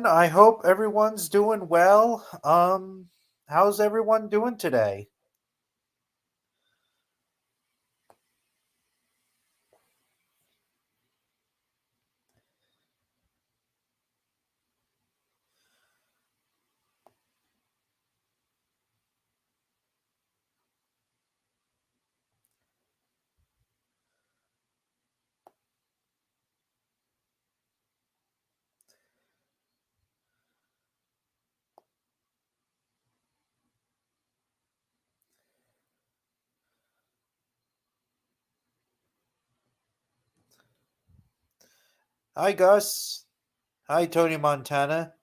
I hope everyone's doing well. How's everyone doing today? Hi, Gus. Hi, Tony Montana.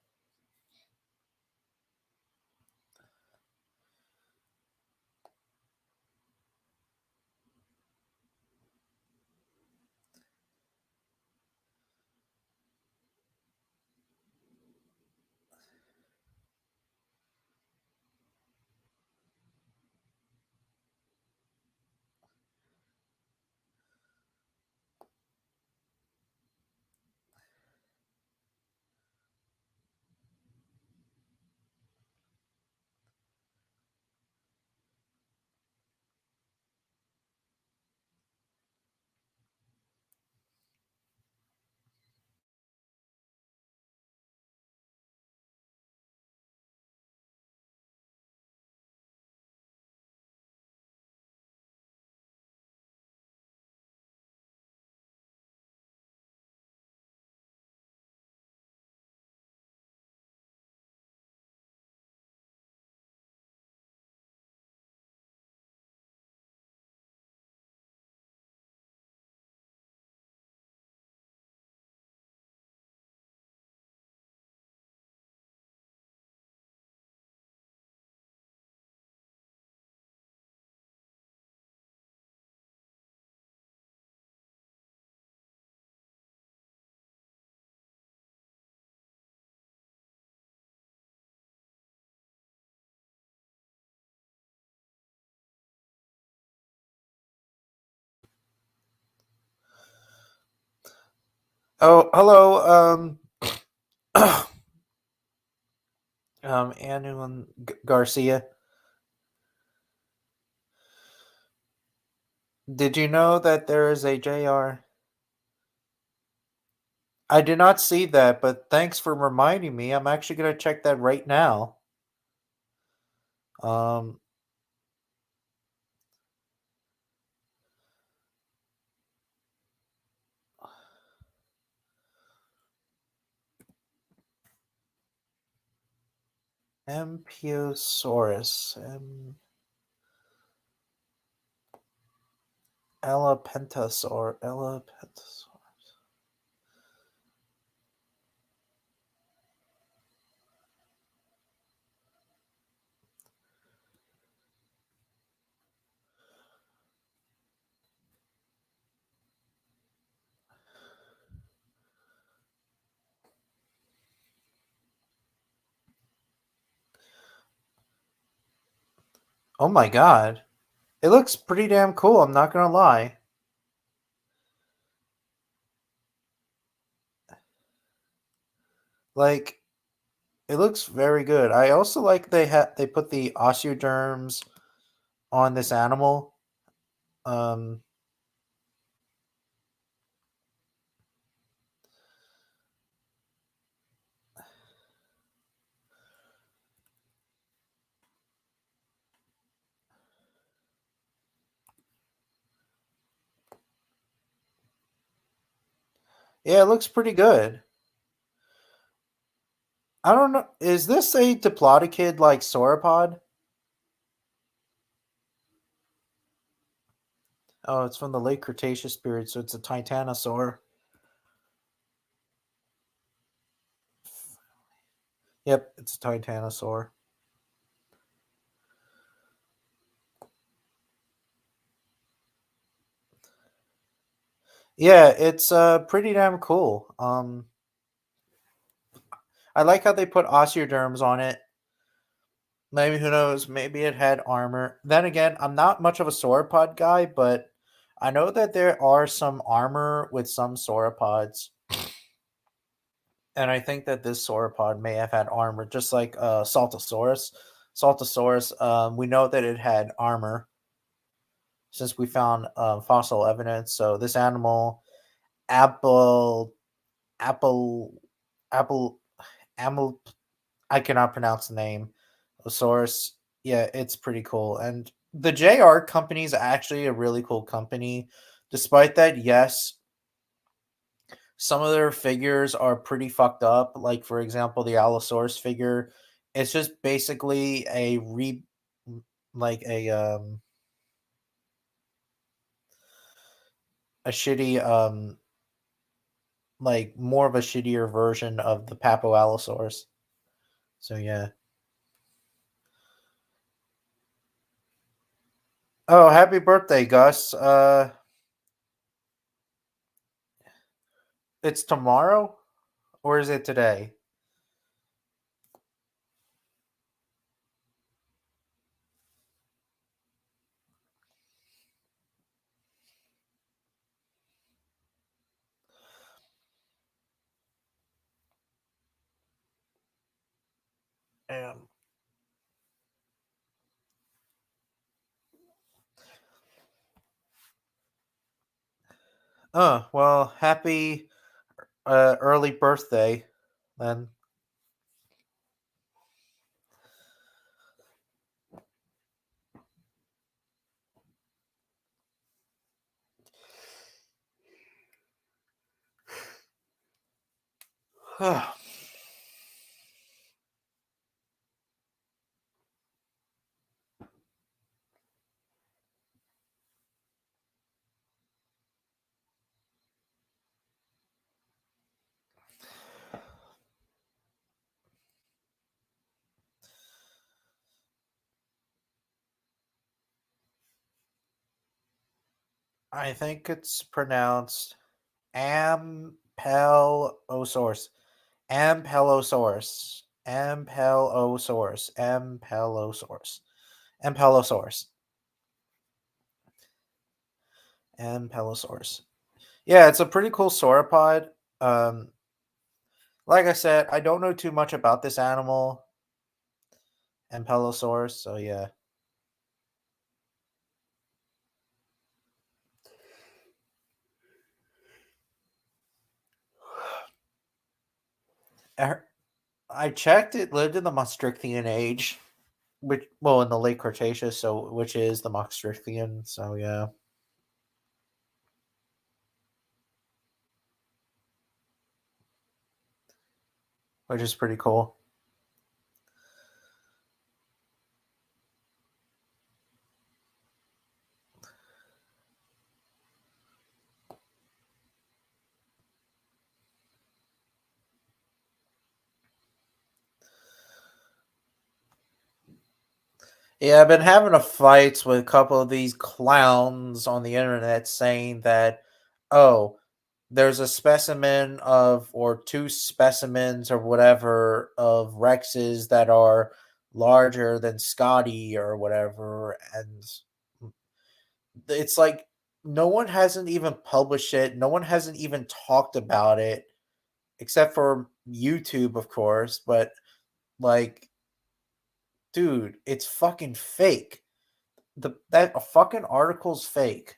Oh, hello. Anuan Garcia. Did you know that there is a JR? I did not see that, but thanks for reminding me. I'm actually gonna check that right now. Um, Mpiosaurus, Elapentosaur. Oh my god, it looks pretty damn cool. I'm not gonna lie. Like, it looks very good. I also like they put the osteoderms on this animal. Um, yeah, it looks pretty good. I don't know. Is this a diplodocid like sauropod? Oh, it's from the late Cretaceous period, so it's a titanosaur. Yep, it's a titanosaur. Yeah, it's pretty damn cool. I like how they put osteoderms on it. Maybe who knows? Maybe it had armor. Then again, I'm not much of a sauropod guy, but I know that there are some armor with some sauropods. And I think that this sauropod may have had armor, just like Saltosaurus. Saltosaurus, we know that it had armor since we found fossil evidence. So this animal, apple, apple, apple, amel, I cannot pronounce the name. Osaurus, yeah, it's pretty cool. And the JR company is actually a really cool company. Despite that, yes, some of their figures are pretty fucked up. Like for example, the Allosaurus figure, it's just basically like a shitty like more of a shittier version of the Papo Allosaurus. So yeah. Oh, happy birthday, Gus. It's tomorrow or is it today? Um, oh, well, happy early birthday then. I think it's pronounced Ampelosaurus. Ampelosaurus. Ampelosaurus. Ampelosaurus. Ampelosaurus. Ampelosaurus. Yeah, it's a pretty cool sauropod. Um, like I said, I don't know too much about this animal, Ampelosaurus. So yeah, I I checked. It lived in the Maastrichtian age, which well in the late Cretaceous, so which is the Maastrichtian. So yeah, which is pretty cool. Yeah, I've been having a fights with a couple of these clowns on the internet saying that, oh, there's a specimen of, or two specimens or whatever of Rexes that are larger than Scotty or whatever. And it's like, no one hasn't even published it. No one hasn't even talked about it, except for YouTube, of course. But, like, dude, it's fucking fake. That fucking article's fake,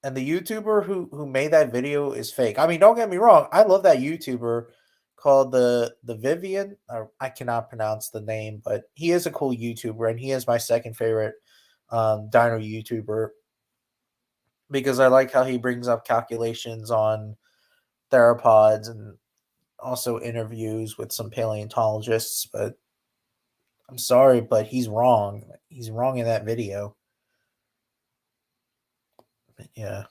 and the YouTuber who made that video is fake. I mean, don't get me wrong, I love that YouTuber called the Vivian. Or I cannot pronounce the name, but he is a cool YouTuber, and he is my second favorite dino YouTuber because I like how he brings up calculations on theropods and also interviews with some paleontologists. But I'm sorry, but he's wrong. He's wrong in that video. But yeah.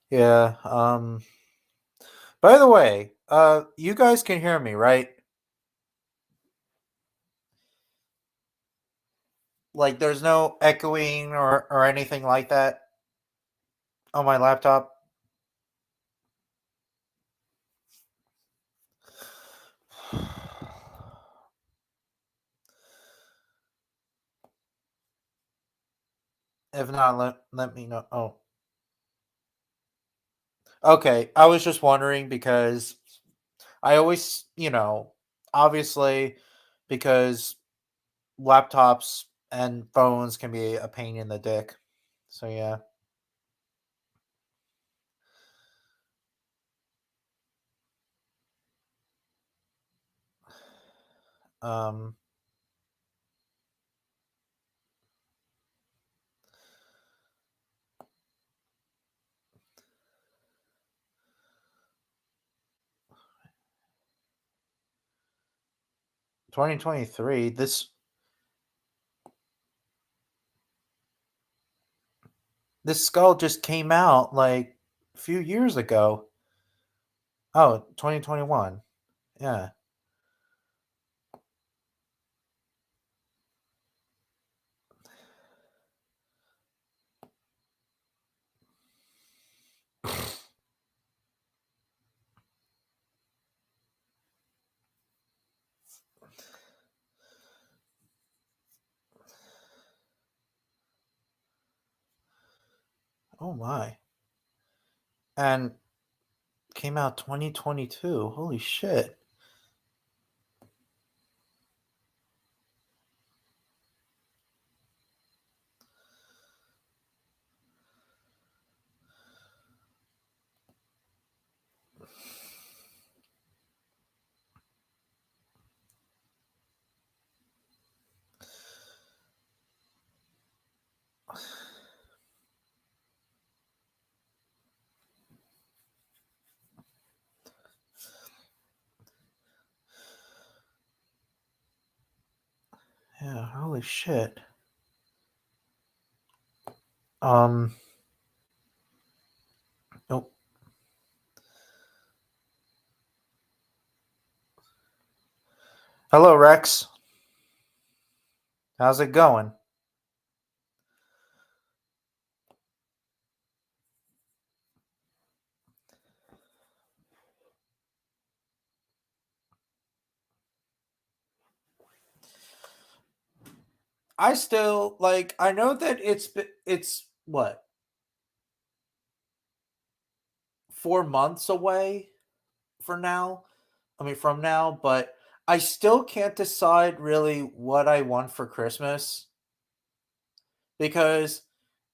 Yeah. By the way, you guys can hear me, right? Like, there's no echoing or anything like that on my laptop. If not, let me know. Oh, okay. I was just wondering because I always, obviously, because laptops and phones can be a pain in the dick. So yeah. Um 2023, this skull just came out like a few years ago. Oh, 2021. Yeah. Oh my. And came out 2022. Holy shit. Yeah, holy shit. Um oh, hello Rex. How's it going? I still like I know that it's what, 4 months away for now. I mean from now, but I still can't decide really what I want for Christmas because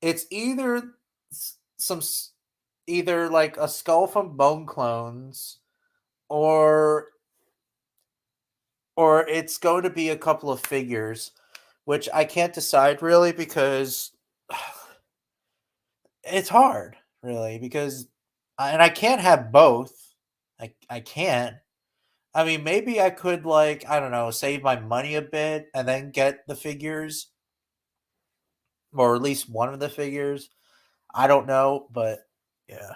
it's either s- some s- either like a skull from Bone Clones or it's going to be a couple of figures, which I can't decide really because it's hard, really, because and I can't have both. I can't. I mean, maybe I could like I don't know, save my money a bit and then get the figures, or at least one of the figures. I don't know, but yeah,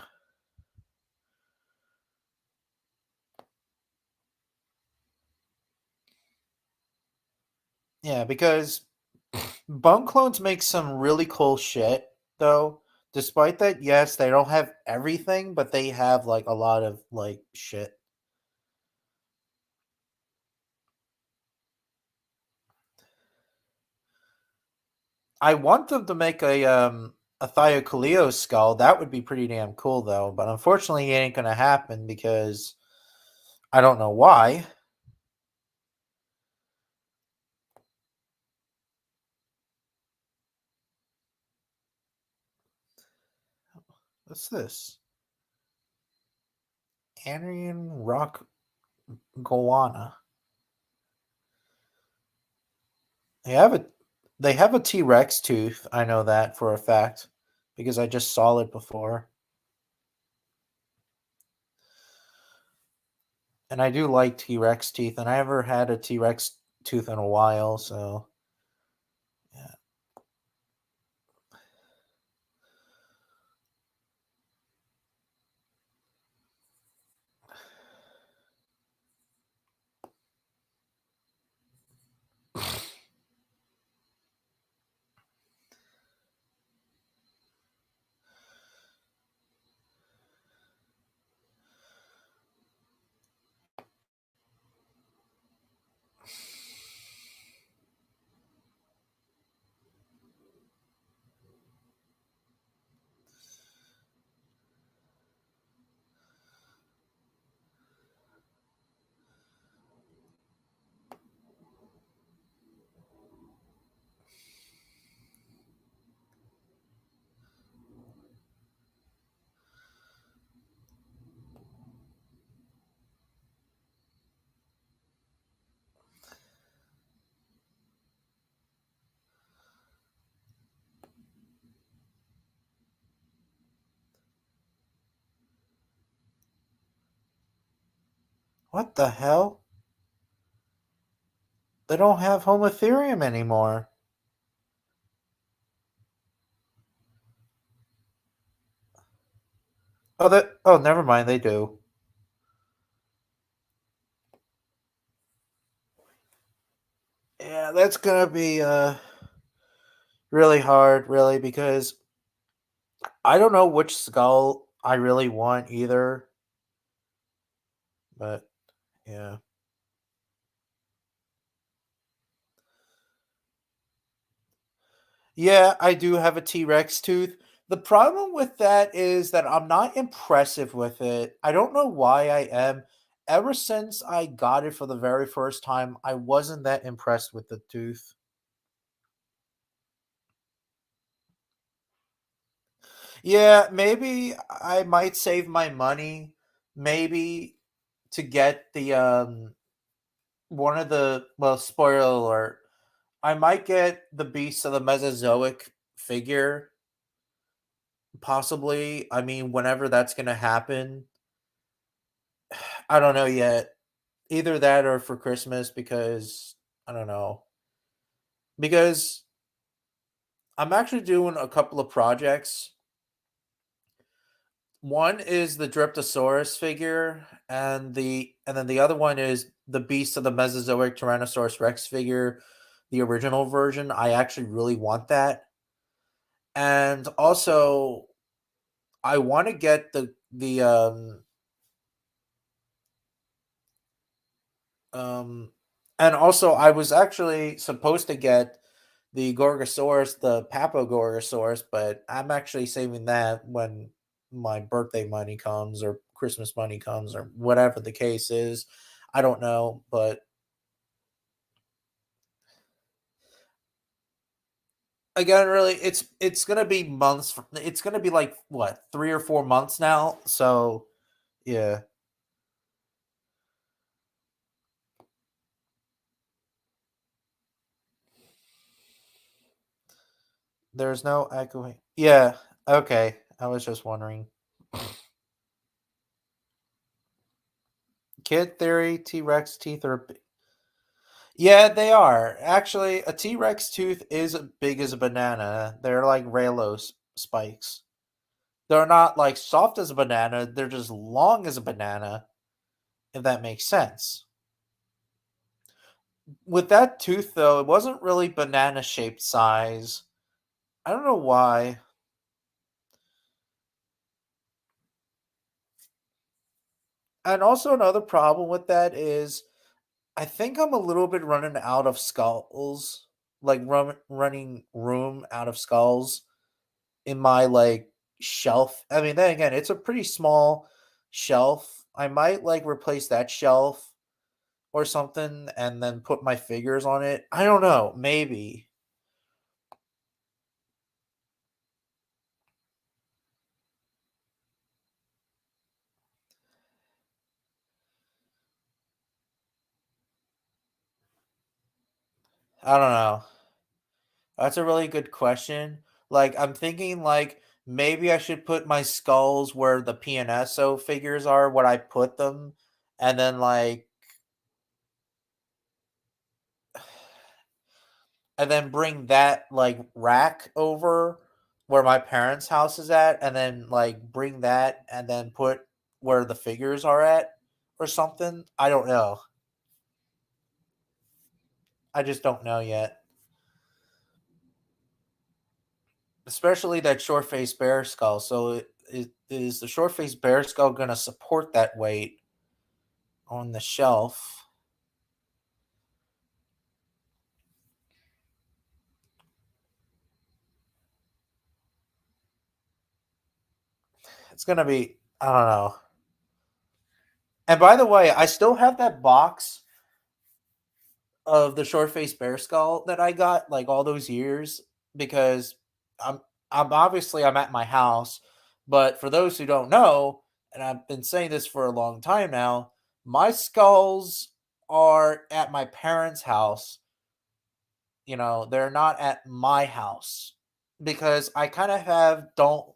yeah, because Bone Clones make some really cool shit, though. Despite that, yes, they don't have everything, but they have like a lot of like shit. I want them to make a Thiocoleo skull. That would be pretty damn cool, though. But unfortunately, it ain't gonna happen because I don't know why. What's this? Anrian Rock Goanna. They have a T Rex tooth. I know that for a fact because I just saw it before, and I do like T Rex teeth. And I haven't had a T Rex tooth in a while, so yeah. What the hell? They don't have Home Ethereum anymore. Oh, that. Oh, never mind. They do. Yeah, that's gonna be really hard, really, because I don't know which skull I really want either. But yeah. Yeah, I do have a T-Rex tooth. The problem with that is that I'm not impressive with it. I don't know why I am. Ever since I got it for the very first time, I wasn't that impressed with the tooth. Yeah, maybe I might save my money, maybe to get the one of the, well, spoiler alert, I might get the Beast of the Mesozoic figure, possibly. I mean, whenever that's gonna happen, I don't know yet. Either that or for Christmas, because I don't know. Because I'm actually doing a couple of projects. One is the Dryptosaurus figure, and then the other one is the Beast of the Mesozoic Tyrannosaurus Rex figure, the original version. I actually really want that. And also I want to get um and also I was actually supposed to get the Gorgosaurus, the Papogorgosaurus, but I'm actually saving that when my birthday money comes or Christmas money comes or whatever the case is. I don't know, but again, really, it's gonna be months. It's gonna be like what 3 or 4 months now. So yeah, there's no echoing. Yeah, okay. I was just wondering. Kid theory: T Rex teeth are. Yeah, they are. Actually, a T Rex tooth is big as a banana. They're like Raylos spikes. They're not like soft as a banana, they're just long as a banana, if that makes sense. With that tooth, though, it wasn't really banana shaped size. I don't know why. And also, another problem with that is I think I'm a little bit running out of skulls, like running room out of skulls in my like shelf. I mean, then again, it's a pretty small shelf. I might like replace that shelf or something and then put my figures on it. I don't know, maybe. I don't know. That's a really good question. Like I'm thinking like maybe I should put my skulls where the PNSO figures are, what I put them, and then like and then bring that like rack over where my parents' house is at, and then like bring that and then put where the figures are at or something. I don't know. I just don't know yet. Especially that short faced bear skull. So is the short faced bear skull going to support that weight on the shelf? It's going to be, I don't know. And by the way, I still have that box of the short faced bear skull that I got like all those years because I'm I'm obviously I'm at my house, but for those who don't know, and I've been saying this for a long time now, my skulls are at my parents' house. They're not at my house because I kind of have don't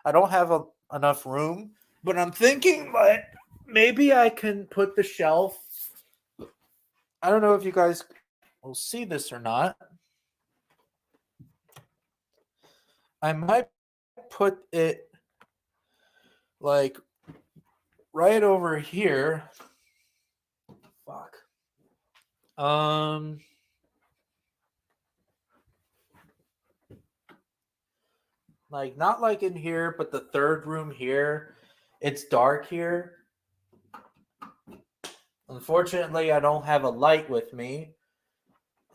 I don't have enough room, but I'm thinking like maybe I can put the shelf. I don't know if you guys will see this or not. I might put it like right over here. Fuck. Um, like not like in here, but the third room here. It's dark here. Unfortunately, I don't have a light with me,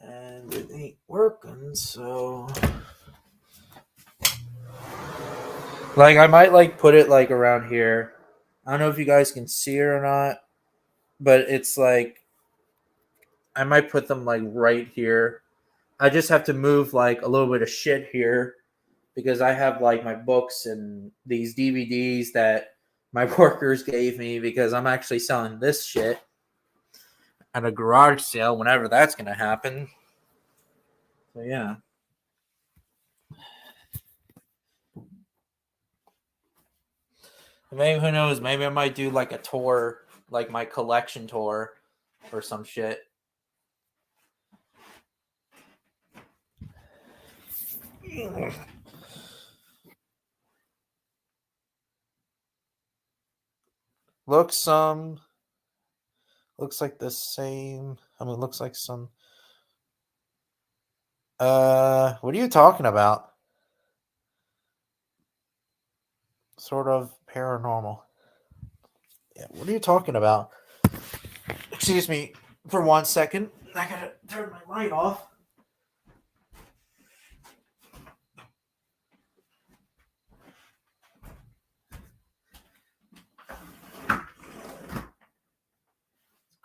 and it ain't working. So, like, I might like put it like around here. I don't know if you guys can see it or not, but it's like I might put them like right here. I just have to move like a little bit of shit here because I have like my books and these DVDs that my workers gave me because I'm actually selling this shit at a garage sale whenever that's gonna happen. So yeah. Maybe who knows? Maybe I might do like a tour, like my collection tour or some shit. Looks looks like the same. I mean, looks like some. What are you talking about? Sort of paranormal. Yeah, what are you talking about? Excuse me for 1 second. I gotta turn my light off.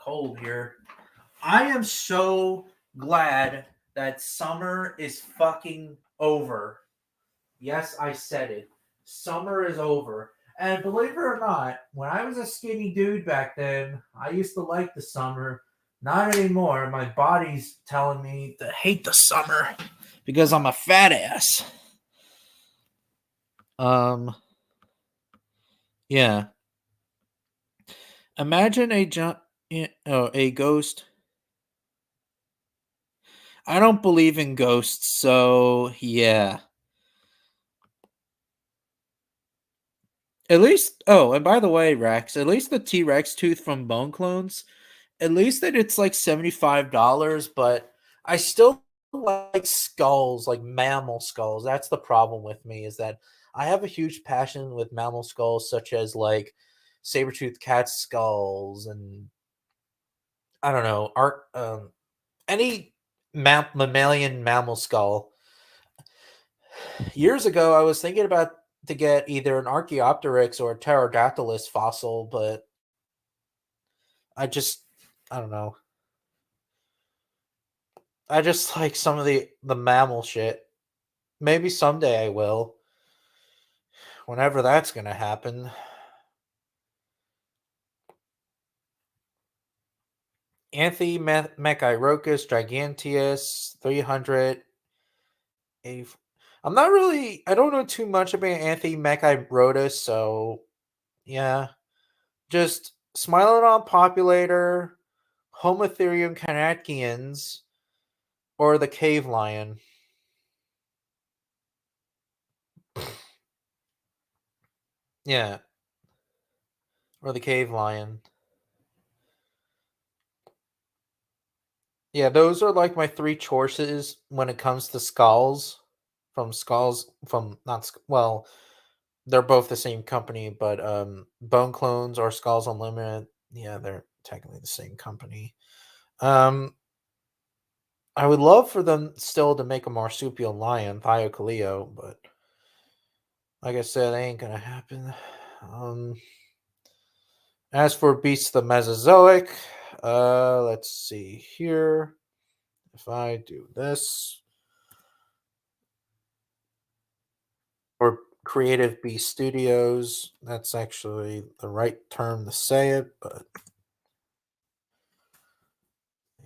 Cold here. I am so glad that summer is fucking over. Yes, I said it. Summer is over. And believe it or not, when I was a skinny dude back then, I used to like the summer. Not anymore. My body's telling me to hate the summer because I'm a fat ass. Um, yeah. Imagine a ghost. I don't believe in ghosts, so yeah. At least, oh, and by the way, Rex, at least the T Rex tooth from Bone Clones, at least that it's like $75, but I still like skulls, like mammal skulls. That's the problem with me is that I have a huge passion with mammal skulls, such as like saber-toothed cat skulls and I don't know, art, any mammalian mammal skull. Years ago, I was thinking about to get either an Archaeopteryx or a Pterodactylus fossil, but I just I don't know. I just like some of the mammal shit. Maybe someday I will. Whenever that's gonna happen. Mechairochus giganteus 300. I'm not really. I don't know too much about Mechairotus, so yeah. Just Smilodon populator, Homotherium canacians, or the cave lion. Yeah, or the cave lion. Yeah, those are like my three choices when it comes to skulls. Skulls from not well, they're both the same company, but Bone Clones or Skulls Unlimited. Yeah, they're technically the same company. Um, I would love for them still to make a marsupial lion, Thiocoleo, but like I said, that ain't gonna happen. Um, as for beasts of the Mesozoic, let's see here. If I do this, or Creative Beast Studios, that's actually the right term to say it, but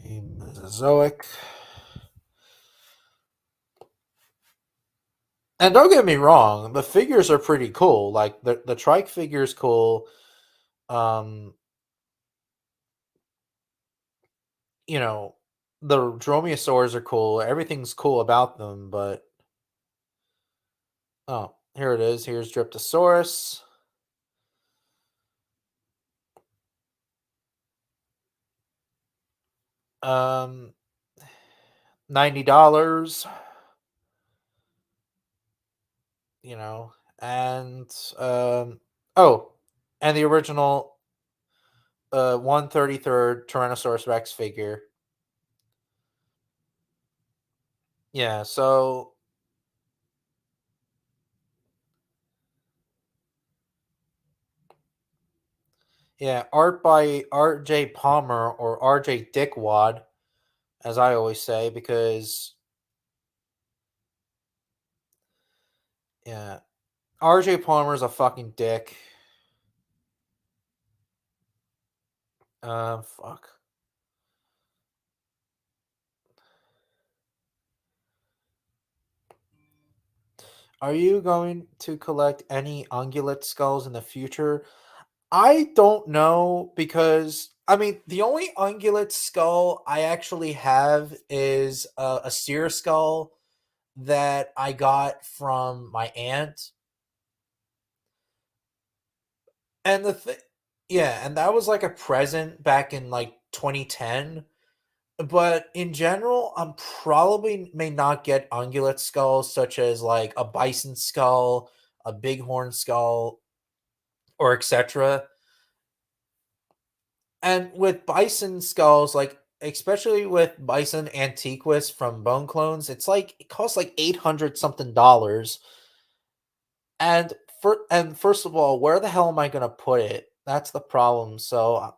a Mesozoic. And don't get me wrong, the figures are pretty cool. Like the trike figure is cool. Um, you know, the dromaeosaurs are cool. Everything's cool about them, but oh, here it is. Here's Dryptosaurus. Um, $90. You know, and oh, and the original 1/33 Tyrannosaurus Rex figure. Yeah, so yeah, art by R.J. Palmer or R.J. Dickwad, as I always say, because yeah, R.J. Palmer's a fucking dick. Fuck. Are you going to collect any ungulate skulls in the future? I don't know because I mean the only ungulate skull I actually have is a seer skull that I got from my aunt, and yeah, and that was like a present back in like 2010. But in general, I'm probably may not get ungulate skulls such as like a bison skull, a bighorn skull, or etc. And with bison skulls, like especially with bison antiquus from Bone Clones, it's like it costs like 800 something dollars. And first of all, where the hell am I gonna put it? That's the problem. So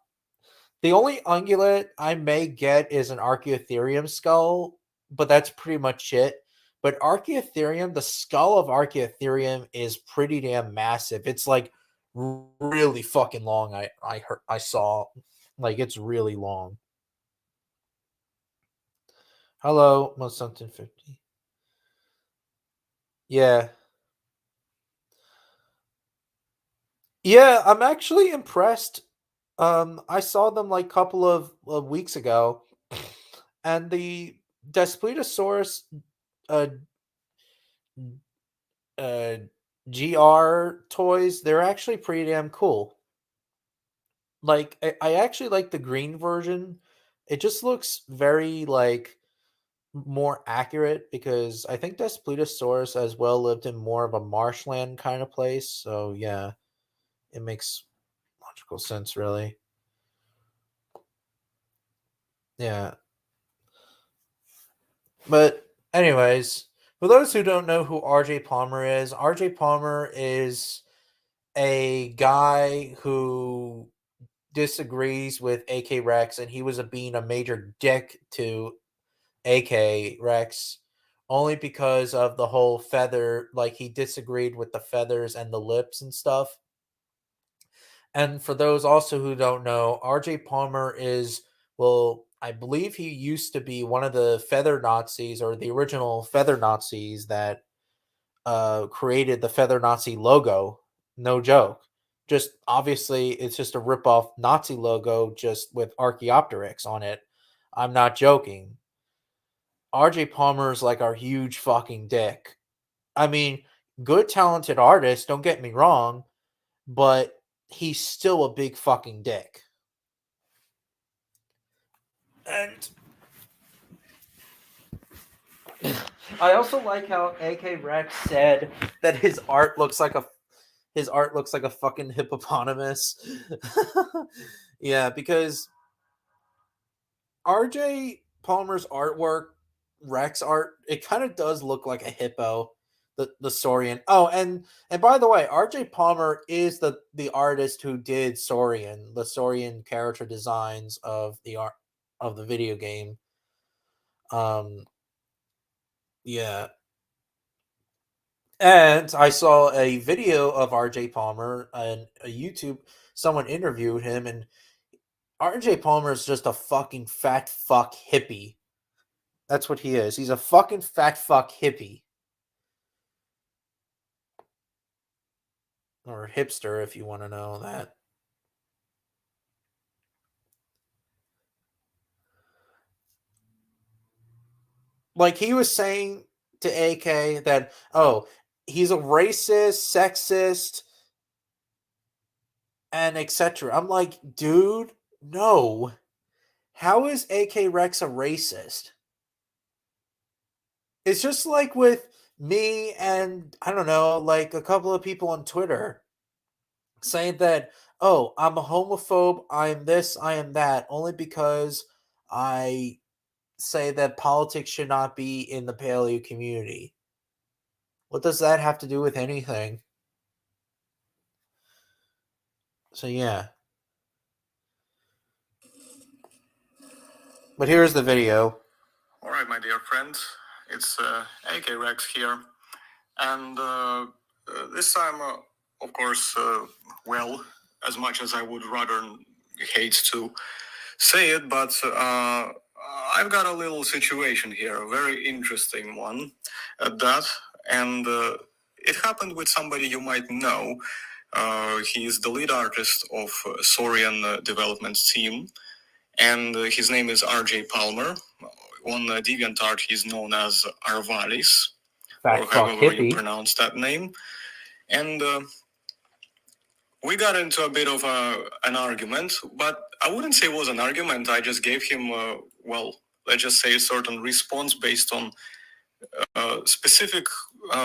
the only ungulate I may get is an Archaeotherium skull, but that's pretty much it. But Archaeotherium, the skull of Archaeotherium is pretty damn massive. It's like really fucking long. I saw like it's really long. Hello, most something 50. Yeah. Yeah, I'm actually impressed. I saw them like a couple of weeks ago, and the Daspletosaurus uh uh GR toys, they're actually pretty damn cool. Like I actually like the green version. It just looks very like more accurate because I think Daspletosaurus as well lived in more of a marshland kind of place. So yeah, it makes logical sense really. Yeah. But anyways, for those who don't know who RJ Palmer is, RJ Palmer is a guy who disagrees with AK Rex, and he was being a major dick to AK Rex only because of the whole feather, like he disagreed with the feathers and the lips and stuff. And for those also who don't know, RJ Palmer is, well, I believe he used to be one of the feather Nazis or the original feather Nazis that created the feather Nazi logo. No joke. Just obviously, it's just a rip-off Nazi logo just with Archaeopteryx on it. I'm not joking. RJ Palmer is like our huge fucking dick. I mean, good, talented artist, don't get me wrong, but he's still a big fucking dick. And I also like how AK Rex said that his art looks like a fucking hippopotamus. Yeah, because RJ Palmer's artwork, Rex art, it kind of does look like a hippo. The Saurian. Oh, and by the way, RJ Palmer is the artist who did Saurian, the Saurian character designs of the art of the video game. Um, yeah, and I saw a video of RJ Palmer and a YouTube. Someone interviewed him, and RJ Palmer is just a fucking fat fuck hippie. That's what he is. He's a fucking fat fuck hippie. Or hipster, if you want to know that. Like, he was saying to AK that, oh, he's a racist, sexist, and etc. I'm like, dude, no. How is AK Rex a racist? It's just like with me and, I don't know, like a couple of people on Twitter saying that, oh, I'm a homophobe, I am this, I am that, only because I say that politics should not be in the paleo community. What does that have to do with anything? So yeah. But here's the video. All right, my dear friends, it's AK Rex here, and this time, of course, well, as much as I would rather hate to say it, but I've got a little situation here, a very interesting one at that, and it happened with somebody you might know. He is the lead artist of Saurian development team, and his name is RJ Palmer. On DeviantArt, he's known as Arvalis, or however you pronounce that name. And we got into a bit of an argument, but I wouldn't say it was an argument. I just gave him, let's just say a certain response based on specific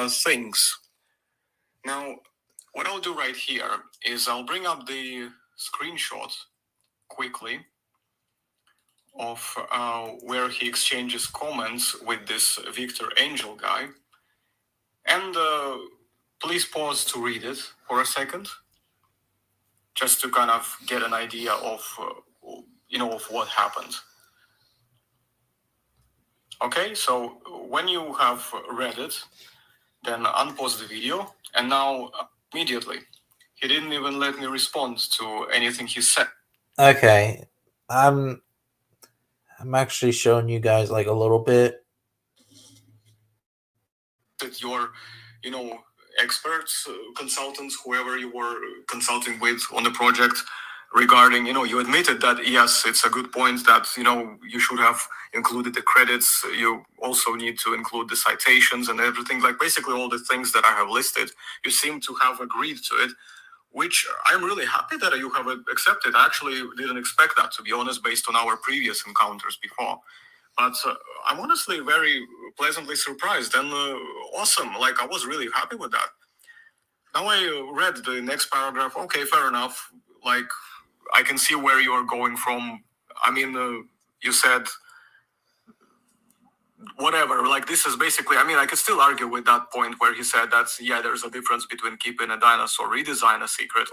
things. Now, what I'll do right here is I'll bring up the screenshot quickly of where he exchanges comments with this Victor Angel guy. And please pause to read it for a second, just to kind of get an idea of, of what happened. Okay, so when you have read it, then unpause the video, and now immediately, he didn't even let me respond to anything he said. Okay, I'm actually showing you guys like a little bit. That your, experts, consultants, whoever you were consulting with on the project, regarding, you admitted that yes, it's a good point that you should have included the credits. You also need to include the citations and everything, like basically all the things that I have listed. You seem to have agreed to it, which I'm really happy that you have accepted. I actually didn't expect that, to be honest, based on our previous encounters before. But I'm honestly very pleasantly surprised and awesome. Like, I was really happy with that. Now I read the next paragraph. Okay, fair enough. Like, I can see where you are going from. I mean, you said whatever. Like, this is basically, I could still argue with that point where he said that, yeah, there's a difference between keeping a dinosaur redesign a secret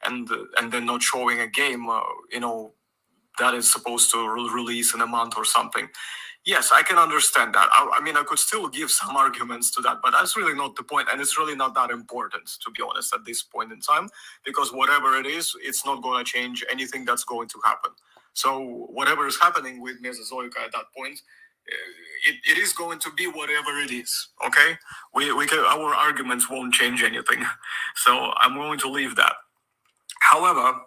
and then not showing a game, that is supposed to release in a month or something. Yes, I can understand that. I could still give some arguments to that, but that's really not the point, and it's really not that important, to be honest, at this point in time, because whatever it is, it's not going to change anything that's going to happen. So whatever is happening with Mesozoica at that point, it is going to be whatever it is. Okay, our arguments won't change anything, so I'm going to leave that. However,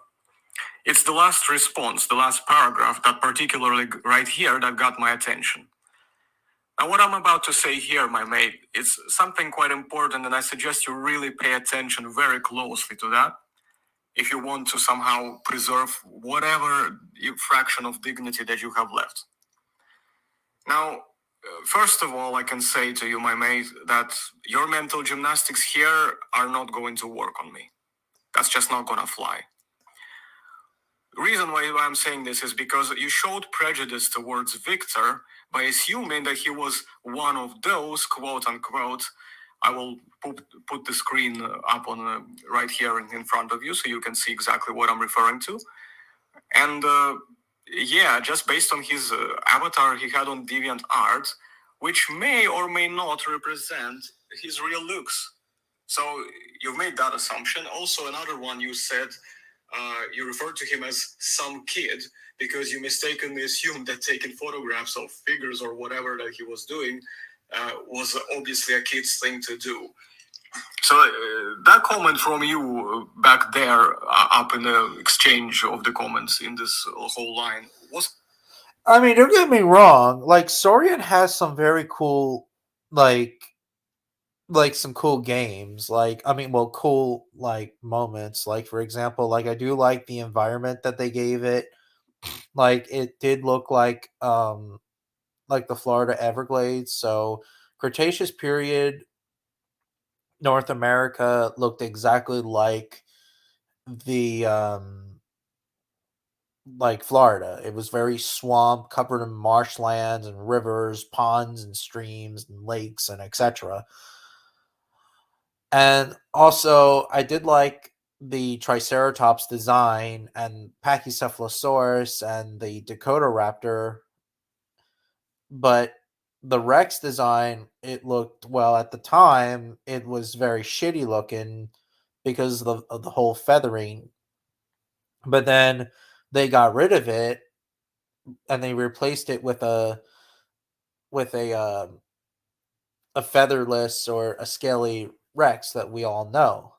it's the last response, the last paragraph, that particularly right here, that got my attention. Now, what I'm about to say here, my mate, is something quite important, and I suggest you really pay attention very closely to that if you want to somehow preserve whatever fraction of dignity that you have left. Now, first of all, I can say to you, my mate, that your mental gymnastics here are not going to work on me. That's just not going to fly. The reason why I'm saying this is because you showed prejudice towards Victor by assuming that he was one of those, quote unquote. I will put the screen up on right here in front of you so you can see exactly what I'm referring to. And just based on his avatar he had on DeviantArt, which may or may not represent his real looks. So you've made that assumption. Also, another one, you said you referred to him as some kid because you mistakenly assumed that taking photographs of figures or whatever that he was doing was obviously a kid's thing to do. So that comment from you back there, up in the exchange of the comments in this whole line, was... I mean, don't get me wrong. Like Saurian has some very cool, like some cool games. Like I mean, well, cool like moments. Like for example, like I do like the environment that they gave it. Like it did look like the Florida Everglades. So Cretaceous period North America looked exactly the like Florida. It was very swamp, covered in marshlands and rivers, ponds and streams and lakes and etc. And also, I did like the Triceratops design and Pachycephalosaurus and the Dakota Raptor, but the Rex design, it looked well at the time. It was very shitty looking because of the whole feathering. But then they got rid of it and they replaced it with with a featherless or a scaly Rex that we all know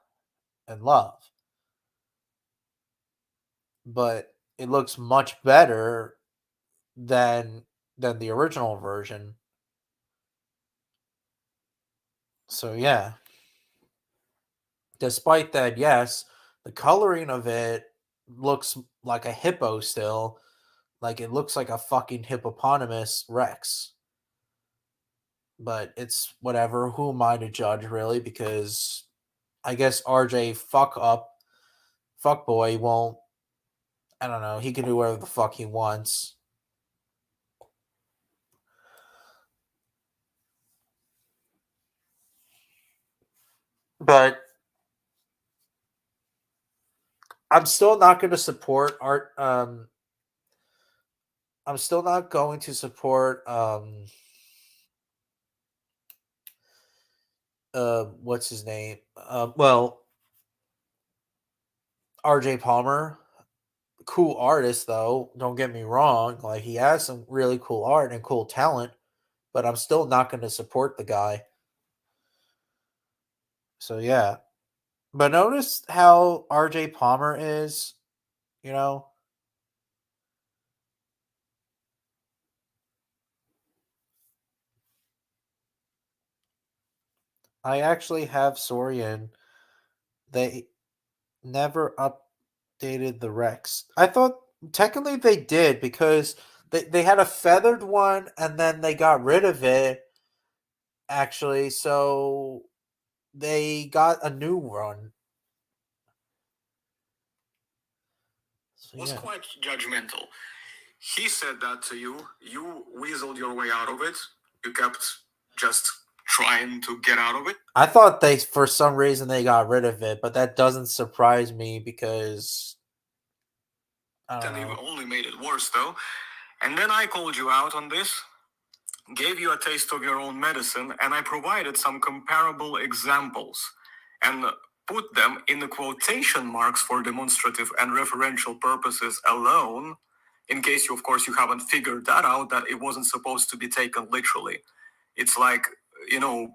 and love. But it looks much better than the original version. So yeah, despite that, yes, the coloring of it looks like a hippo still. Like it looks like a fucking hippopotamus Rex. But it's whatever. Who am I to judge really? Because I guess RJ fuck boy won't. I don't know. He can do whatever the fuck he wants. But I'm still not going to support art. I'm still not going to support what's his name? Well, RJ Palmer. Cool artist though, don't get me wrong. Like he has some really cool art and cool talent, but I'm still not going to support the guy. So yeah. But notice how RJ Palmer is, you know? I actually have Saurian. They never updated the Rex. I thought technically they did because they had a feathered one and then they got rid of it actually. So they got a new one. So Was yeah. quite judgmental. He said that to you. You weaseled your way out of it. You kept just trying to get out of it. I thought they for some reason they got rid of it, but that doesn't surprise me because I don't And you know. only made it worse, though. And then I called you out on this, gave you a taste of your own medicine, and I provided some comparable examples and put them in the quotation marks for demonstrative and referential purposes alone, in case you, of course, you haven't figured that out, that it wasn't supposed to be taken literally. It's like, you know,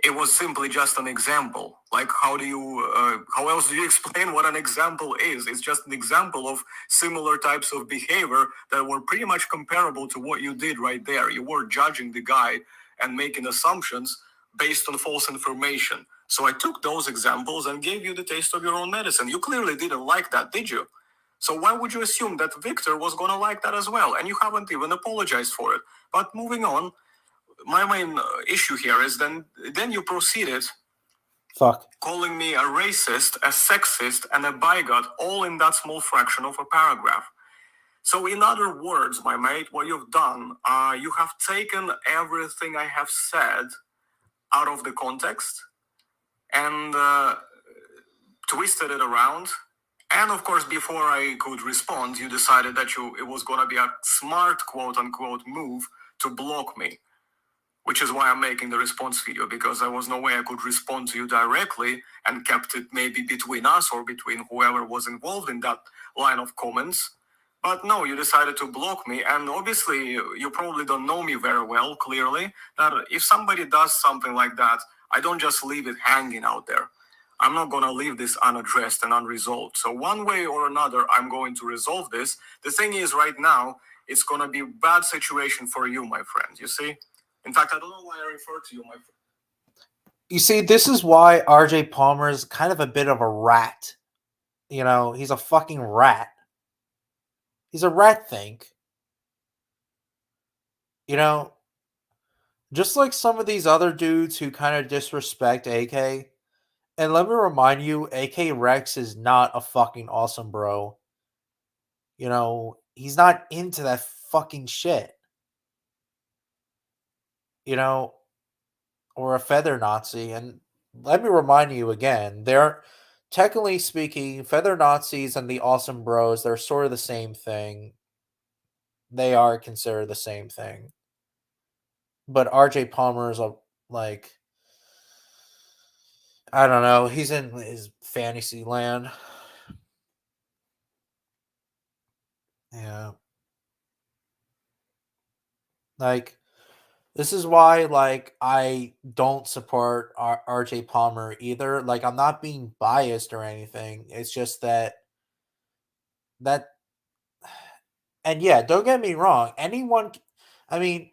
it was simply just an example. Like, how else do you explain what an example is? It's just an example of similar types of behavior that were pretty much comparable to what you did right there. You were judging the guy and making assumptions based on false information. So I took those examples and gave you the taste of your own medicine. You clearly didn't like that, did you? So why would you assume that Victor was going to like that as well? And you haven't even apologized for it. But moving on, my main issue here is then you proceeded Fuck. calling me a racist, a sexist, and a bigot, all in that small fraction of a paragraph. So, in other words, my mate, what you've done, you have taken everything I have said out of the context and twisted it around. And of course, before I could respond, you decided that it was going to be a smart, quote unquote, move to block me, which is why I'm making the response video, because there was no way I could respond to you directly and kept it maybe between us or between whoever was involved in that line of comments. But no, you decided to block me. And obviously, you probably don't know me very well, clearly, that if somebody does something like that, I don't just leave it hanging out there. I'm not going to leave this unaddressed and unresolved. So one way or another, I'm going to resolve this. The thing is right now, it's gonna be a bad situation for you, my friend. You see? In fact, I don't know why I refer to you, my friend. You see, this is why RJ Palmer is kind of a bit of a rat. You know, he's a fucking rat. He's a rat think. You know, just like some of these other dudes who kind of disrespect AK. And let me remind you, AK Rex is not a fucking awesome bro. You know, he's not into that fucking shit. You know, or a feather Nazi. And let me remind you again, they're technically speaking, feather Nazis and the awesome bros, they're sort of the same thing. They are considered the same thing. But RJ Palmer is a like I don't know, he's in his fantasy land. Yeah. Like this is why like I don't support RJ Palmer either. Like I'm not being biased or anything. It's just that and yeah, don't get me wrong. I mean,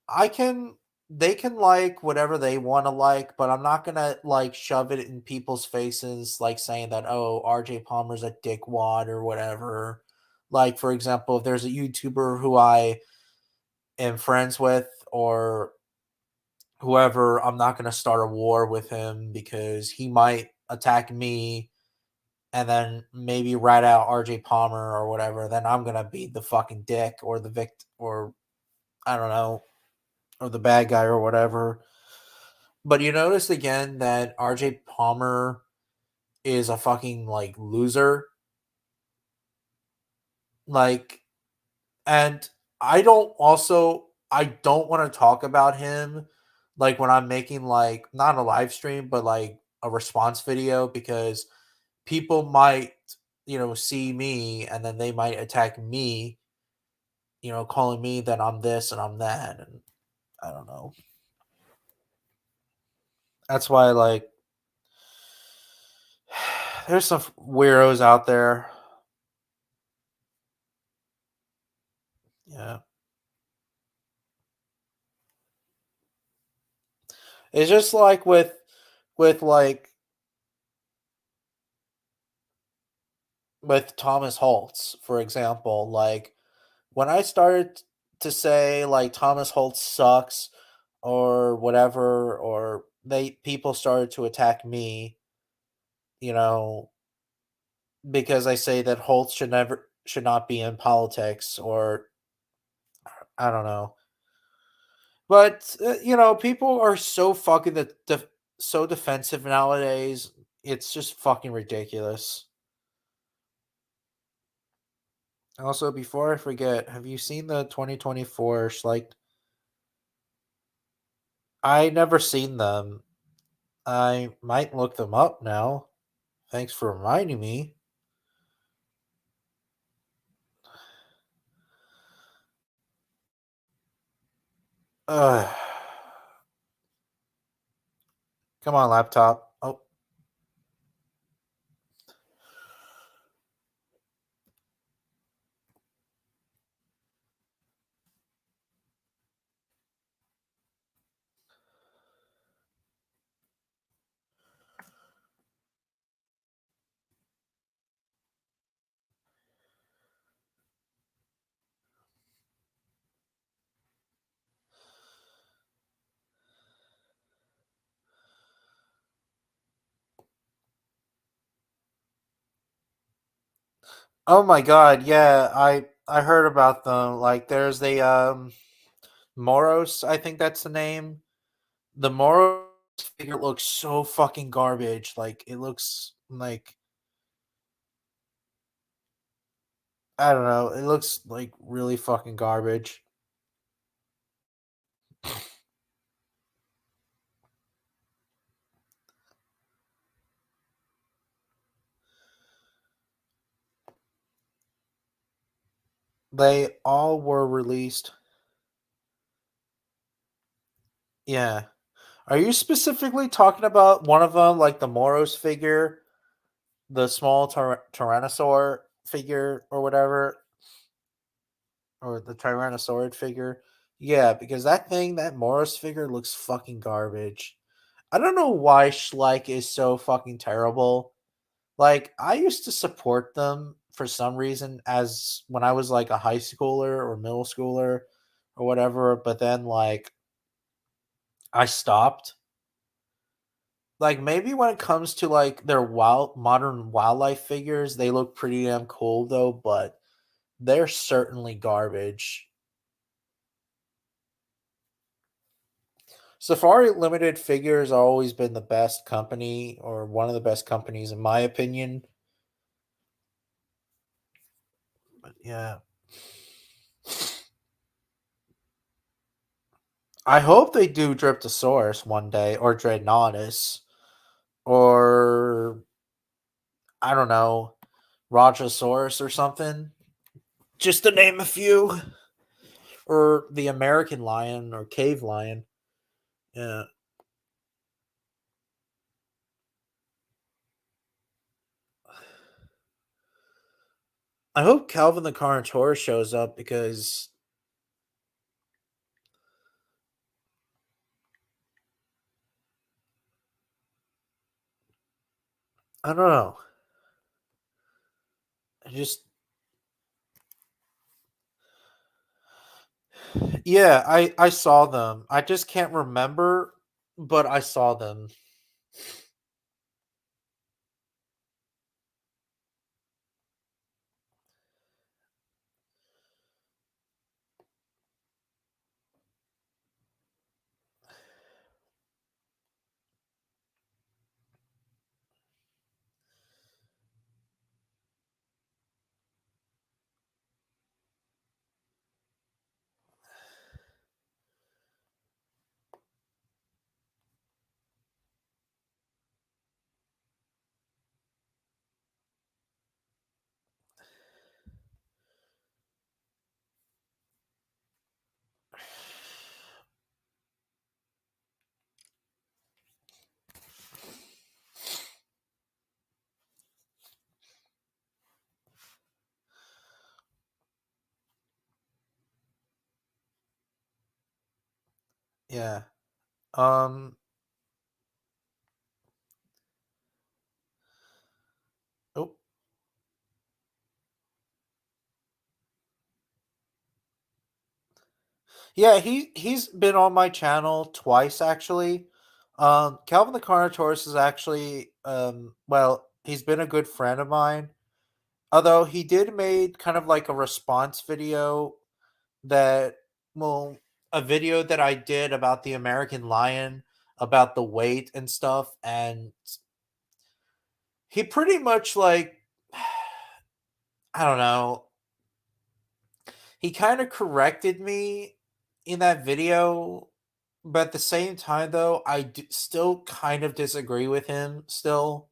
I can they can like whatever they want to like, but I'm not gonna like shove it in people's faces like saying that oh RJ Palmer's a dickwad or whatever. Like for example, if there's a YouTuber who I am friends with or whoever, I'm not gonna start a war with him because he might attack me and then maybe rat out RJ Palmer or whatever, then I'm gonna be the fucking dick or the or I don't know, or the bad guy or whatever. But you notice again that RJ Palmer is a fucking like loser. Like, and I don't want to talk about him like when I'm making like not a live stream, but like a response video because people might, see me and then they might attack me, calling me that I'm this and I'm that. And I don't know. That's why, like, there's some weirdos out there. Yeah. It's just like with like with Thomas Holtz, for example. Like when I started to say like Thomas Holtz sucks or whatever, or people started to attack me, you know, because I say that Holtz should not be in politics, or I don't know. But people are so fucking so defensive nowadays. It's just fucking ridiculous. Also, before I forget, have you seen the 2024 Schleicht? I never seen them. I might look them up now. Thanks for reminding me. Ugh. Come on, laptop. Oh, oh my god, yeah, I heard about them. Like there's the Moros, I think that's the name. The Moros figure looks so fucking garbage. Like it looks like I don't know, it looks like really fucking garbage. They all were released. Yeah. Are you specifically talking about one of them, like the Moros figure, the small Tyrannosaur figure or whatever? or the Tyrannosaurid figure. Yeah, because that thing, that Morris figure looks fucking garbage. I don't know why Schleich is so fucking terrible. Like, I used to support them for some reason as when I was like a high schooler or middle schooler or whatever, but then like I stopped. Like maybe when it comes to like their wild modern wildlife figures, they look pretty damn cool though, but they're certainly garbage. Safari Limited figures have always been the best company or one of the best companies in my opinion. But yeah. I hope they do Dryptosaurus one day or Dreadnoughtus or I don't know, Rajasaurus or something. Just to name a few. Or the American lion or cave lion. Yeah. I hope Calvin the Carnotaurus shows up because I don't know. I just yeah, I saw them. I just can't remember, but I saw them. Yeah. Um oh, yeah, he's been on my channel twice actually. Calvin the Carnotaurus is actually well, he's been a good friend of mine. Although he did made kind of like a response video that well a video that I did about the American lion, about the weight and stuff, and he pretty much like I don't know, he kind of corrected me in that video, but at the same time though, still kind of disagree with him still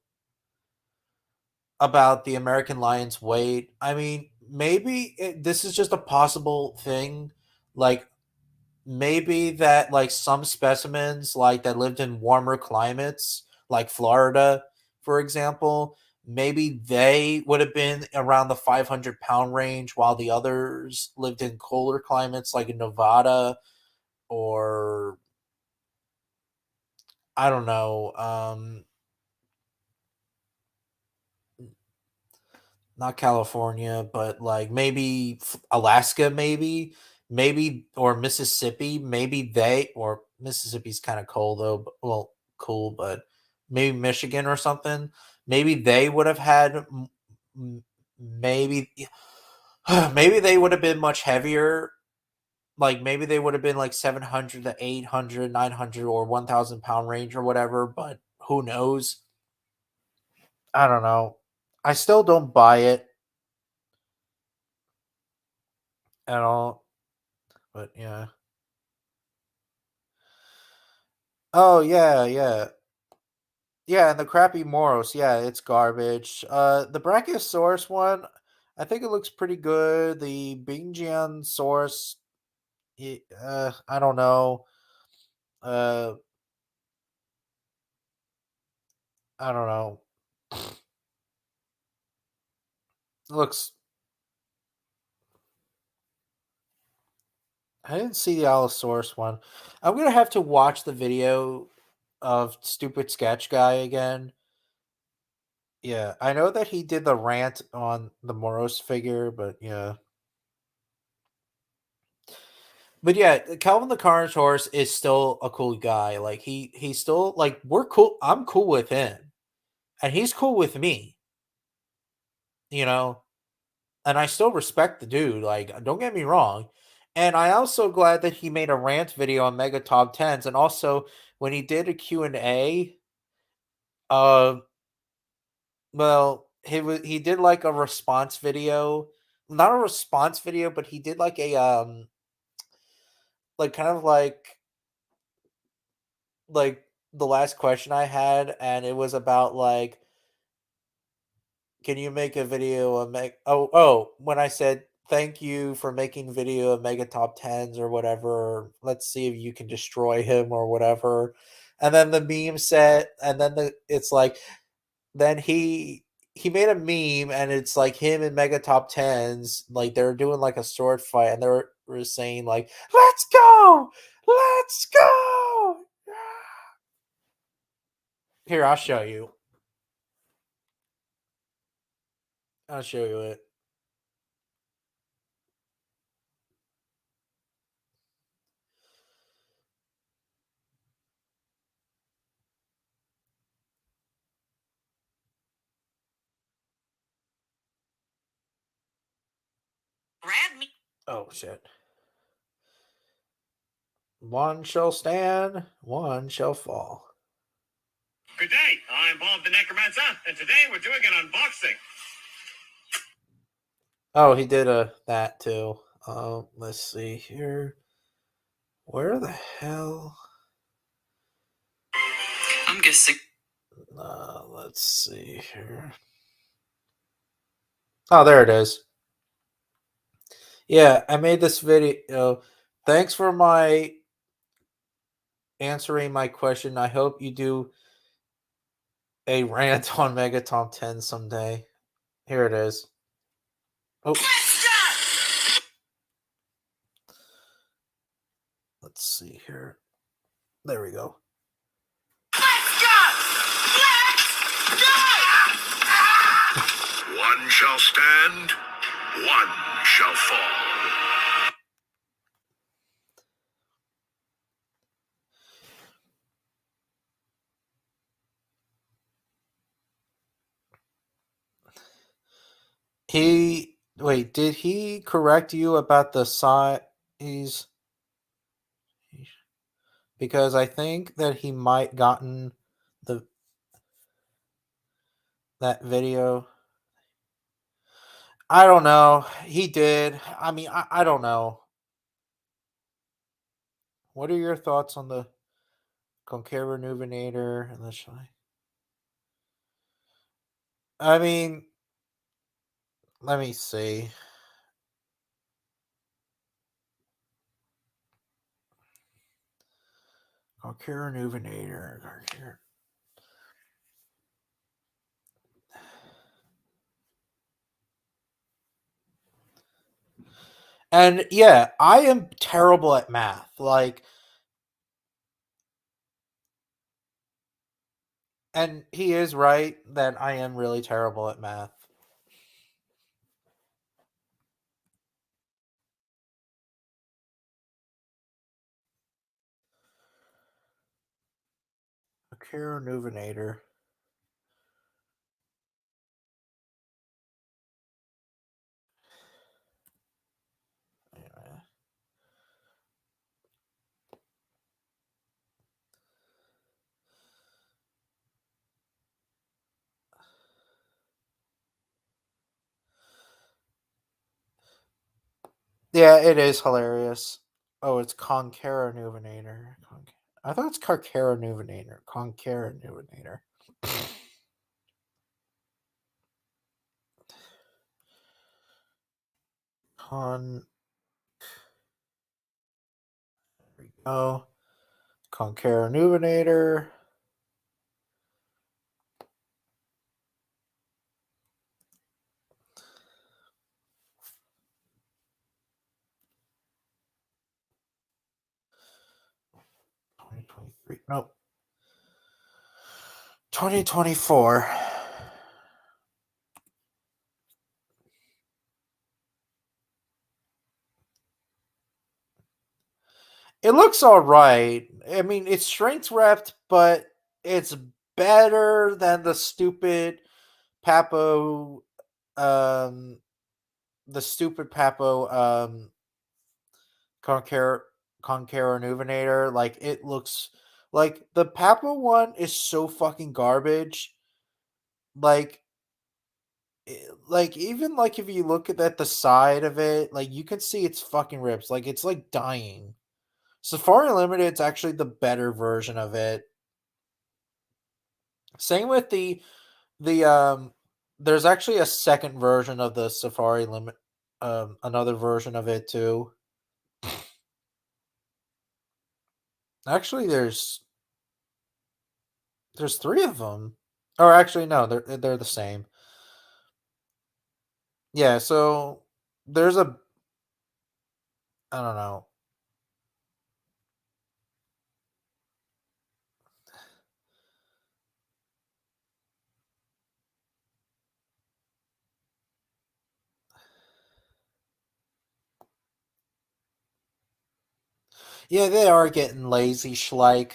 about the American lion's weight. I mean, maybe this is just a possible thing. Like maybe that like some specimens like that lived in warmer climates like Florida for example, maybe they would have been around the 500-pound range while the others lived in colder climates like in Nevada or I don't know, not California, but like maybe Alaska, maybe or Mississippi, maybe they or Mississippi's kind of cold though. Well, cool, but maybe Michigan or something. Maybe they would have had maybe maybe they would have been much heavier. Like maybe they would have been like 700 to 800, 900, or 1,000 pound range or whatever, but who knows? I don't know. I still don't buy it at all. But yeah. Oh yeah, yeah. Yeah, and the crappy Moros, yeah, it's garbage. The Brachiosaurus one, I think it looks pretty good. The Bingian source, I don't know. Uh, I don't know. Looks I didn't see the Allosaurus one. I'm gonna have to watch the video of Stupid Sketch Guy again. Yeah, I know that he did the rant on the Moros figure, but yeah. But yeah, Calvin the Carnage Horse is still a cool guy. Like he's still like we're cool. I'm cool with him, and he's cool with me. You know, and I still respect the dude. Like, don't get me wrong. And I also glad that he made a rant video on Mega Top Tens, and also when he did a Q&A, uh, well, he did like a response video, not a response video, but he did like a like kind of like the last question I had, and it was about like, can you make a video of when I said thank you for making video of Mega Top Tens or whatever, let's see if you can destroy him or whatever. And then the meme said, and then it's like, then he made a meme and it's like him and Mega Top Tens, like they're doing like a sword fight and were saying like, let's go, let's go. Here, I'll show you. I'll show you it. Grab me. Oh shit. One shall stand, one shall fall. Good day, I'm Bob the Necromancer, and today we're doing an unboxing. Oh, he did that too. Let's see here. Where the hell? I'm guessing. Let's see here. Oh, there it is. Yeah, I made this video. Thanks for answering my question. I hope you do a rant on Mega Top 10 someday. Here it is. Oh. Let's see here. There we go. One shall stand, one shall fall. Did he correct you about the size? Because I think that he might gotten that video. I don't know. He did. I mean, I don't know. What are your thoughts on the Conqueror Nuvenator and the Shy? I mean, let me see. Conqueror Nuvenator. Conqueror. And yeah, I am terrible at math. Like, and he is right that I am really terrible at math. Conqueror Nuvenator. Yeah, it is hilarious. Oh, it's Conqueror Nuvenator. I thought it's Carcara Nuvenator. Conqueror Nuvenator. There we go. Conqueror Nuvenator. Nope. 2024. It looks all right. I mean, it's strength wrapped, but it's better than the stupid Papo, um, Conqueror Nuvinator. Like, it looks like the Papo one is so fucking garbage. Like, like even like if you look at the side of it, like you can see it's fucking rips. Like it's like dying. Safari Limited's actually the better version of it. Same with the there's actually a second version of the Safari Limit, another version of it too. Actually, there's three of them. Or actually, no, they're the same. Yeah, so there's a I don't know. Yeah, they are getting lazy, Schleich.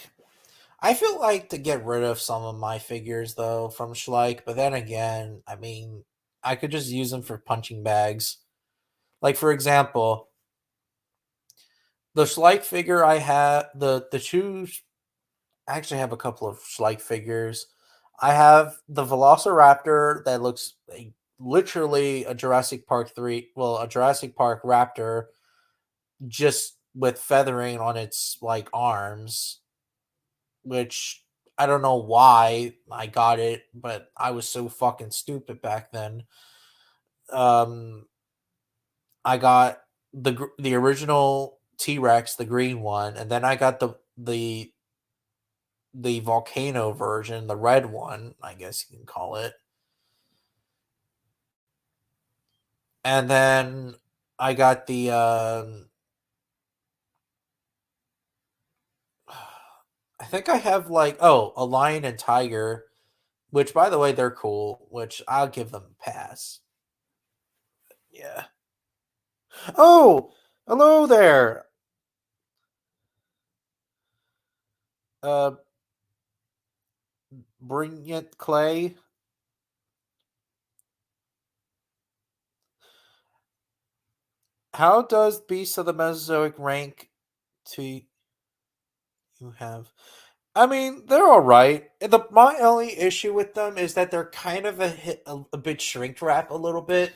I feel like to get rid of some of my figures though from Schleich, but then again, I mean, I could just use them for punching bags. Like for example, the Schleich figure I have, the two, I actually have a couple of Schleich figures. I have the Velociraptor that looks like literally a Jurassic Park 3, well, a Jurassic Park Raptor just with feathering on its like arms, which I don't know why I got it, but I was so fucking stupid back then. Um, I got the original T Rex, the green one, and then I got the volcano version, the red one, I guess you can call it, and then I got the I think I have like a lion and tiger, which by the way they're cool, which I'll give them a pass. Yeah. Oh, hello there. Uh, Brilliant Clay. How does Beasts of the Mesozoic rank to you have? I mean, they're all right. My only issue with them is that they're kind of a bit shrink wrap a little bit.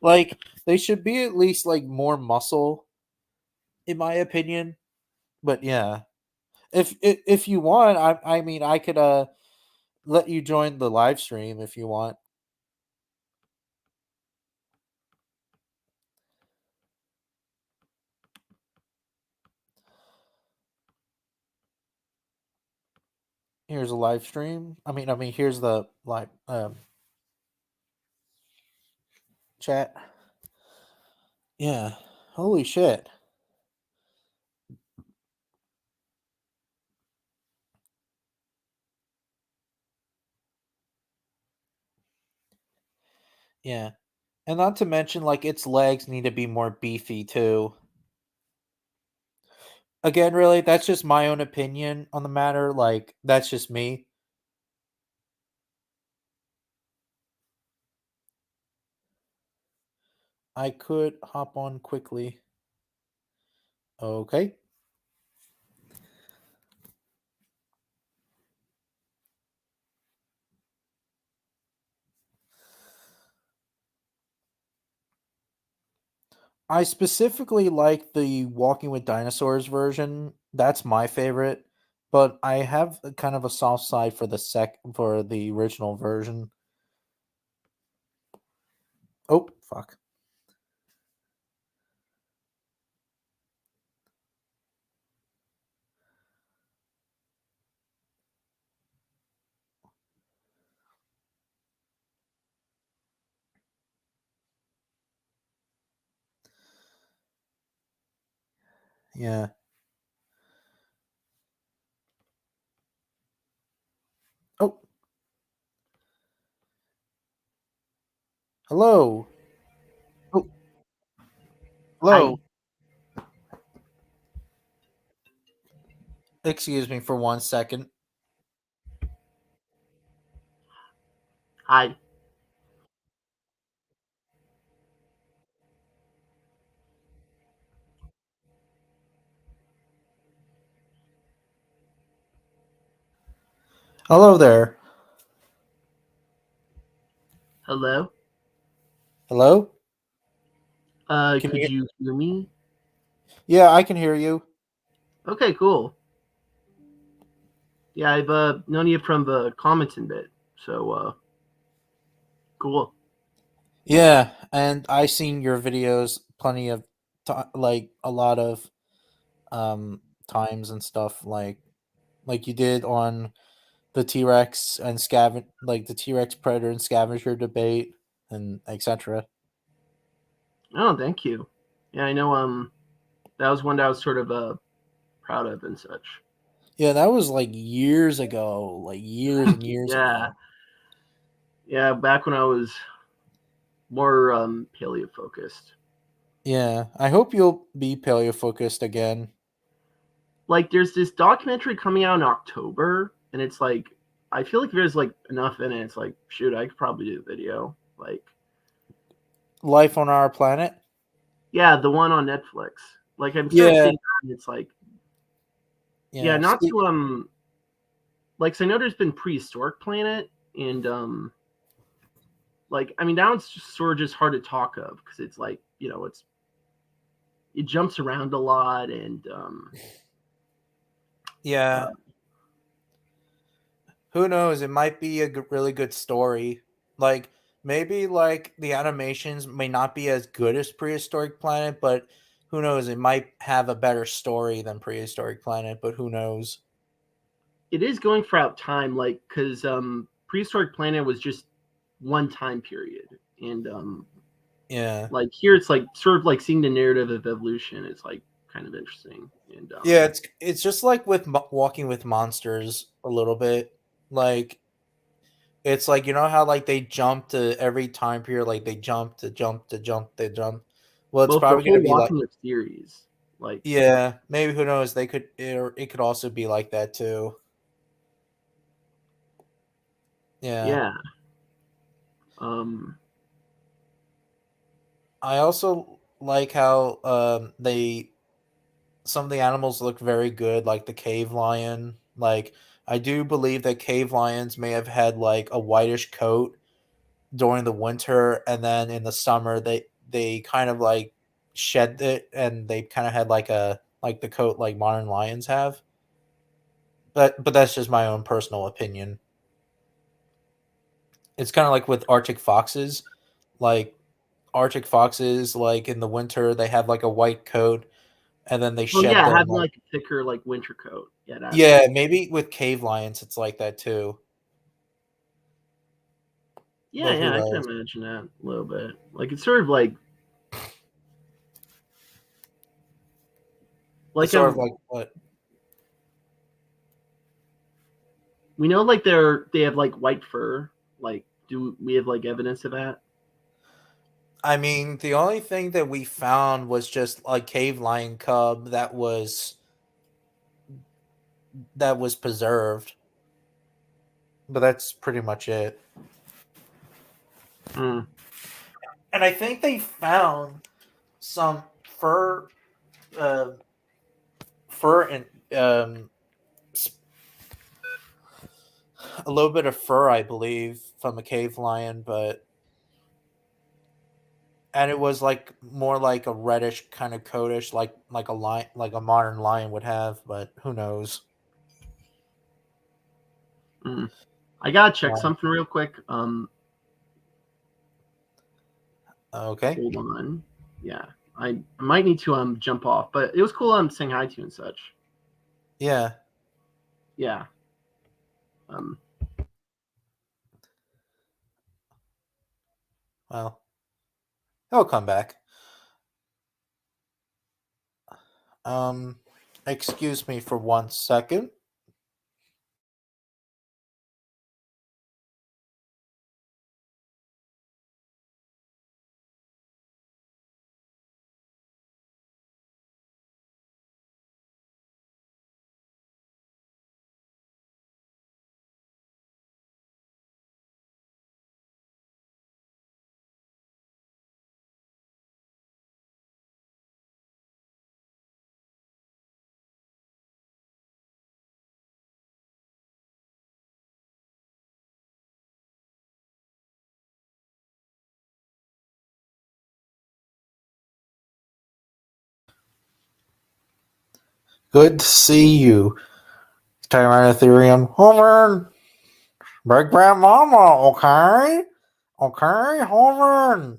Like they should be at least like more muscle, in my opinion. But yeah, if you want, I mean, I could let you join the live stream if you want. Here's a live stream. I mean, here's the live chat. Yeah. Holy shit. Yeah. And not to mention, like, its legs need to be more beefy too. Again, really, that's just my own opinion on the matter. Like, that's just me. I could hop on quickly. Okay. I specifically like the Walking with Dinosaurs version. That's my favorite. But I have kind of a soft side for the original version. Oh, fuck. Yeah. Hello. Oh, Hello. hi. Excuse me for 1 second. Hi. Hello there. Hello. Hello? Can Could you you hear me? Yeah, I can hear you. Okay, cool. Yeah, I've known you from the commenting bit, so cool. Yeah, and I seen your videos plenty of like a lot of times and stuff like you did on the T-Rex and like the T-Rex predator and scavenger debate and etc. Oh, thank you. Yeah, I know. That was one that I was sort of proud of and such. Yeah, that was like years ago, like years and years Yeah, ago. yeah. Back when I was more paleo focused. Yeah, I hope you'll be paleo focused again. Like, there's this documentary coming out in October, and it's like, I feel like there's like enough in it. It's like, shoot, I could probably do a video. Like, Life on Our Planet. yeah, the one on Netflix. Like, I'm sort of Yeah, seeing that, and it's like, yeah, yeah. not to like, so I know there's been Prehistoric Planet, and like, I mean, that one's just sort of just hard to talk of because it's like, it jumps around a lot, and Yeah. Who knows? It might be a really good story. Like maybe like the animations may not be as good as Prehistoric Planet, but who knows? It might have a better story than Prehistoric Planet, but who knows? it is going throughout time, like, because Prehistoric Planet was just one time period, and Yeah. like here it's like sort of like seeing the narrative of evolution. It's like kind of interesting, and Yeah, it's just like with Walking with Monsters a little bit. Like it's like you know how like they jump to every time period, like they jump to jump to jump to jump. Well, it's both the probably gonna whole be like Walking With series, like, yeah, maybe who knows? They could it could also be like that too. Yeah. yeah. Um, I also like how they some of the animals look very good, like the cave lion. Like I do believe that cave lions may have had like a whitish coat during the winter, and then in the summer they kind of like shed it, and they kind of had like the coat like modern lions have. But that's just my own personal opinion. It's kind of like with Arctic foxes, like Arctic foxes, like in the winter they have like a white coat, and then they well, shed yeah, them having like like a thicker like winter coat. Yeah, that's yeah, maybe with cave lions it's like that too. yeah, But who yeah. I can knows? imagine that a little bit. Like it's sort of like It's like sort of like what we know like they have like white fur. Like, do we have like evidence of that? I mean, the only thing that we found was just a cave lion cub that was preserved, but that's pretty much it. Mm. And I think they found some fur, uh, fur and a little bit of fur, I believe, from a cave lion, but and it was like more like a reddish kind of coatish, like a lion, like a modern lion would have, but who knows? Mm. I gotta check Uh, something real quick. okay, Hold on. Yeah, I might need to jump off, but it was cool saying hi to you and such. yeah. Yeah. Um, Well, he'll come back. Um, excuse me for 1 second. Good to see you. Tyrannitherium. Homer! Big Bad Mama, okay? Okay, Homer!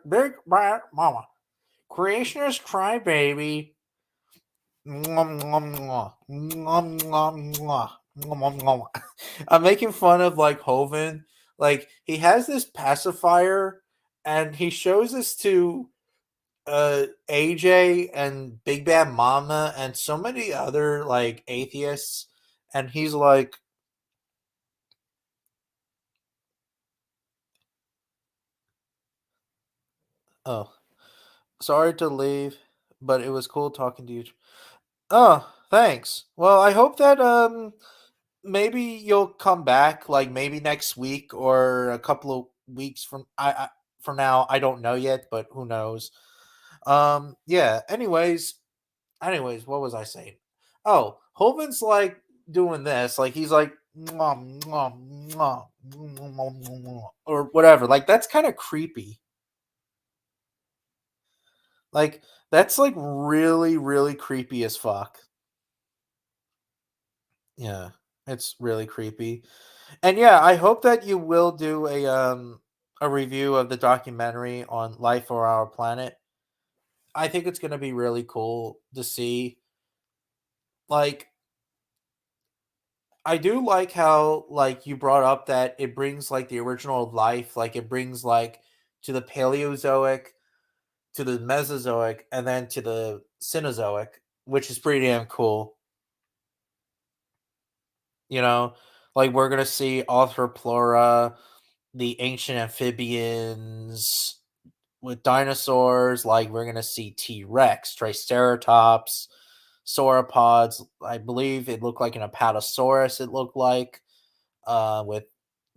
Big Bad Mama. Creationist Crybaby. I'm making fun of like Hovind. Like he has this pacifier and he shows this to AJ and Big Bad Mama and so many other like atheists, and he's like, oh, sorry to leave, but it was cool talking to you. Oh, thanks. Well, I hope that maybe you'll come back like maybe next week or a couple of weeks from I for now I don't know yet, but who knows. Yeah, anyways, what was I saying? Oh, Holman's like doing this, like he's like "Mwah, mwah, mwah, mwah, mwah, mwah," or whatever. Like that's kind of creepy. Like that's like really really creepy as fuck. Yeah, it's really creepy. And yeah, I hope that you will do a review of the documentary on Life for Our Planet. I think it's going to be really cool to see. Like I do like how like you brought up that it brings like the original life, like it brings like to the Paleozoic, to the Mesozoic, and then to the Cenozoic, which is pretty damn cool. You know, like we're gonna see Arthroplura, the ancient amphibians with dinosaurs. Like we're gonna see T Rex, Triceratops, sauropods. I believe it looked like an Apatosaurus. It looked like with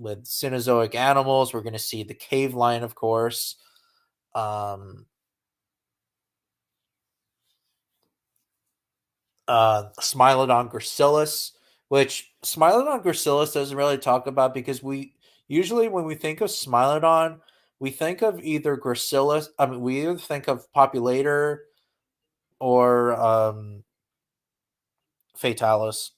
Cenozoic animals. We're gonna see the cave lion, of course. Smilodon gracilis, which Smilodon gracilis doesn't really talk about because we usually when we think of Smilodon, we think of either gracilis. I mean, we either think of Populator or Fatalis.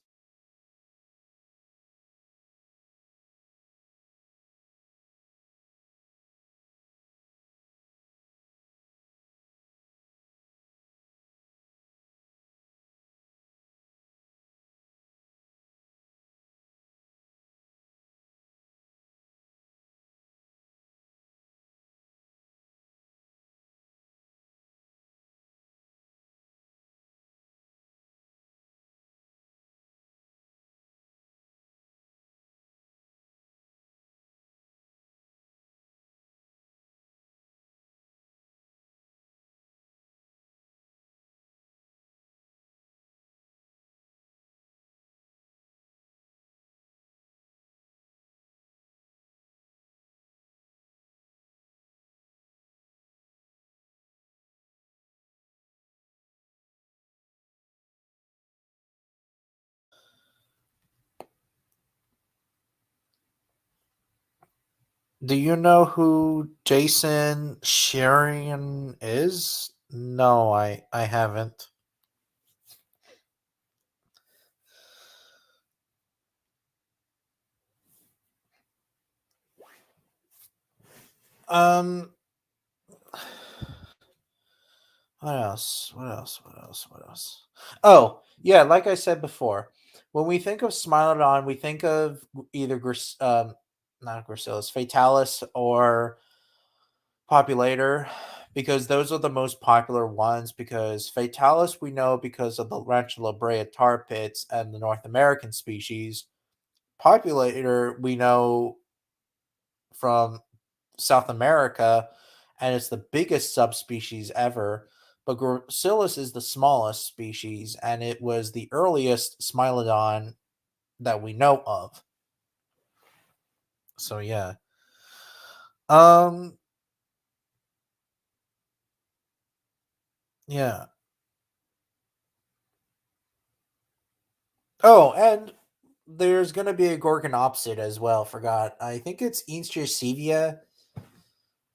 Do you know who Jason Sherian is? No, I haven't. Um, what else? What else? What else? What else? Oh, yeah, like I said before, when we think of Smilodon, we think of either not Gracilis, Fatalis or Populator, because those are the most popular ones. Because Fatalis, we know because of the Rancho La Brea tar pits and the North American species. Populator, we know from South America, and it's the biggest subspecies ever. But Gracilis is the smallest species, and it was the earliest Smilodon that we know of. So yeah. Um yeah. Oh, and there's gonna be a Gorgonopsid as well. Forgot. I think it's Instrasivia.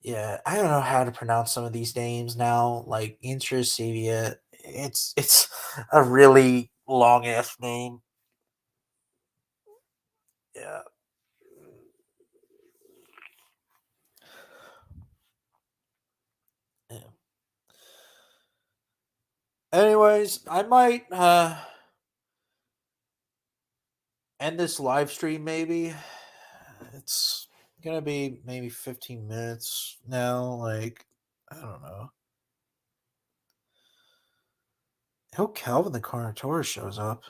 Yeah, I don't know how to pronounce some of these names now. Like Instrasivia. it's a really long ass name. Yeah. Yeah. Anyways, I might end this live stream maybe. It's gonna be maybe 15 minutes now. Like, I don't know. I hope Calvin the Carnotaurus shows up.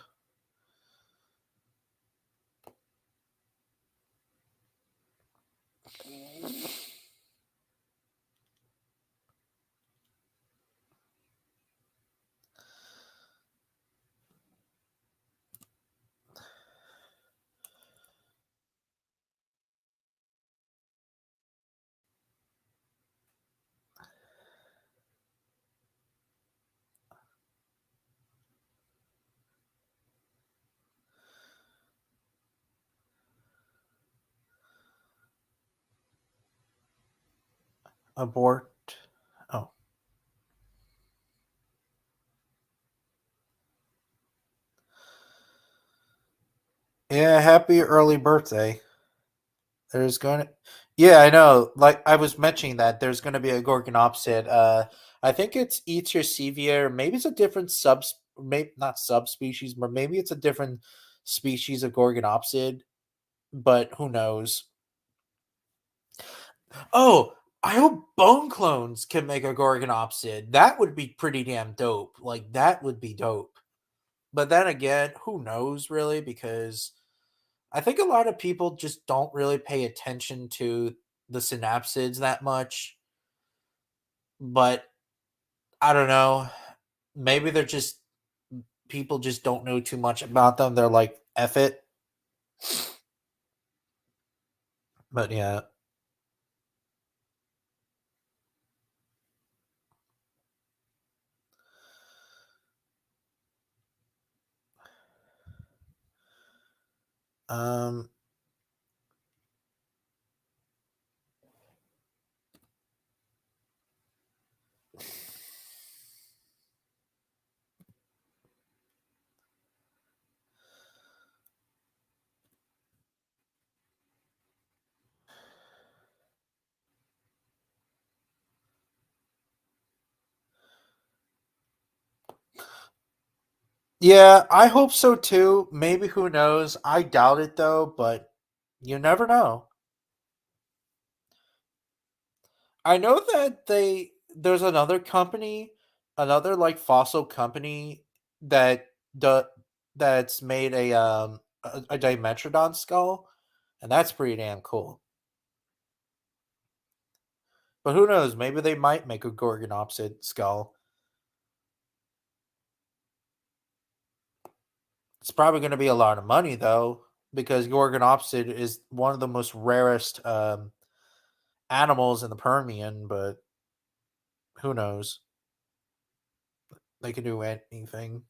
Abort. Oh. Yeah, happy early birthday. There's going to Yeah, I know. Like I was mentioning that there's going to be a Gorgonopsid. I think it's Etersevia, maybe it's a different maybe not subspecies, but maybe it's a different species of Gorgonopsid, but who knows. Oh, I hope Bone Clones can make a Gorgonopsid. That would be pretty damn dope. Like that would be dope. But then again, who knows really, because I think a lot of people just don't really pay attention to the synapsids that much. But I don't know. Maybe they're just people just don't know too much about them. They're like, F it. But yeah. Um Yeah, I hope so too. Maybe who knows? I doubt it though, but you never know. I know that there's another company, another like fossil company that do, that's made a Dimetrodon skull, and that's pretty damn cool. But who knows? Maybe they might make a Gorgonopsid skull. It's probably going to be a lot of money though, because Gorgonopsid is one of the most rarest animals in the Permian. But who knows? They can do anything.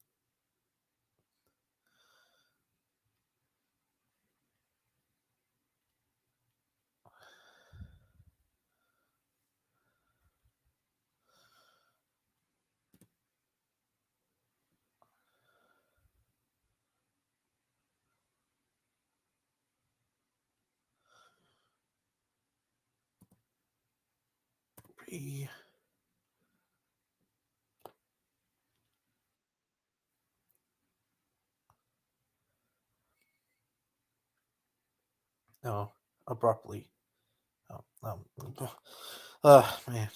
Pretty- No, abruptly. Oh, man.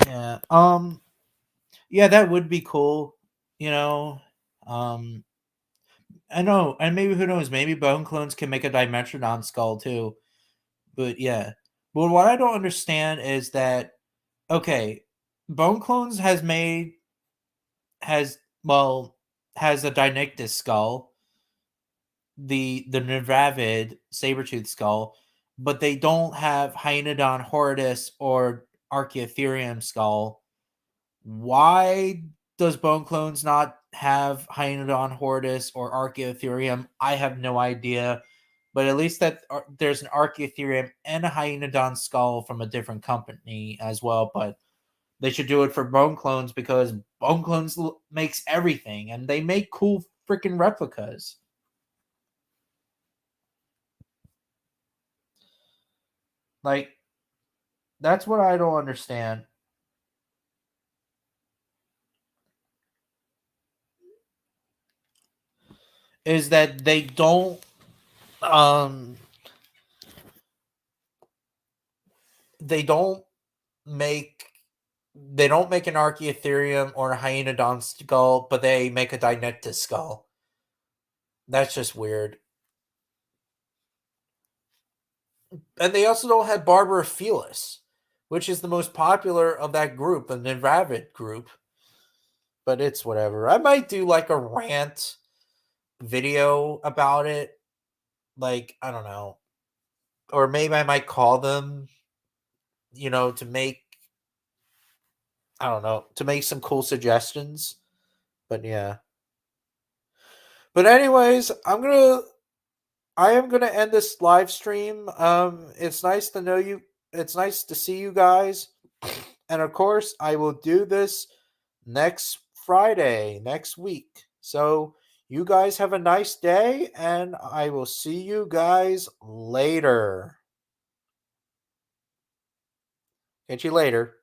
Yeah. Yeah, that would be cool. You know. Um. I know, and maybe who knows? Maybe Bone Clones can make a Dimetrodon skull too. But yeah. But what I don't understand is that okay, Bone Clones has well has a Dinictus skull, the Nevravid saber-tooth skull, but they don't have Hyenodon horridus or Archaeotherium skull. Why does Bone Clones not have Hyaenodon Hortus or Archaeotherium? I have no idea. But at least that there's an Archaeotherium and a Hyaenodon skull from a different company as well. But they should do it for Bone Clones because Bone Clones makes everything. And they make cool freaking replicas. Like, that's what I don't understand. Is that they don't make an Archaeotherium or a Hyaenodon skull, but they make a Deinectus skull. That's just weird. And they also don't have Barbara Felis, which is the most popular of that group, the Neravid group. But it's whatever. I might do like a rant video about it. Like, I don't know. Or maybe I might call them, to make, I don't know, to make some cool suggestions. But yeah. But anyways, I am gonna end this live stream. It's nice to know you. It's nice to see you guys. And of course, I will do this next Friday, next week. So you guys have a nice day, and I will see you guys later. Catch you later.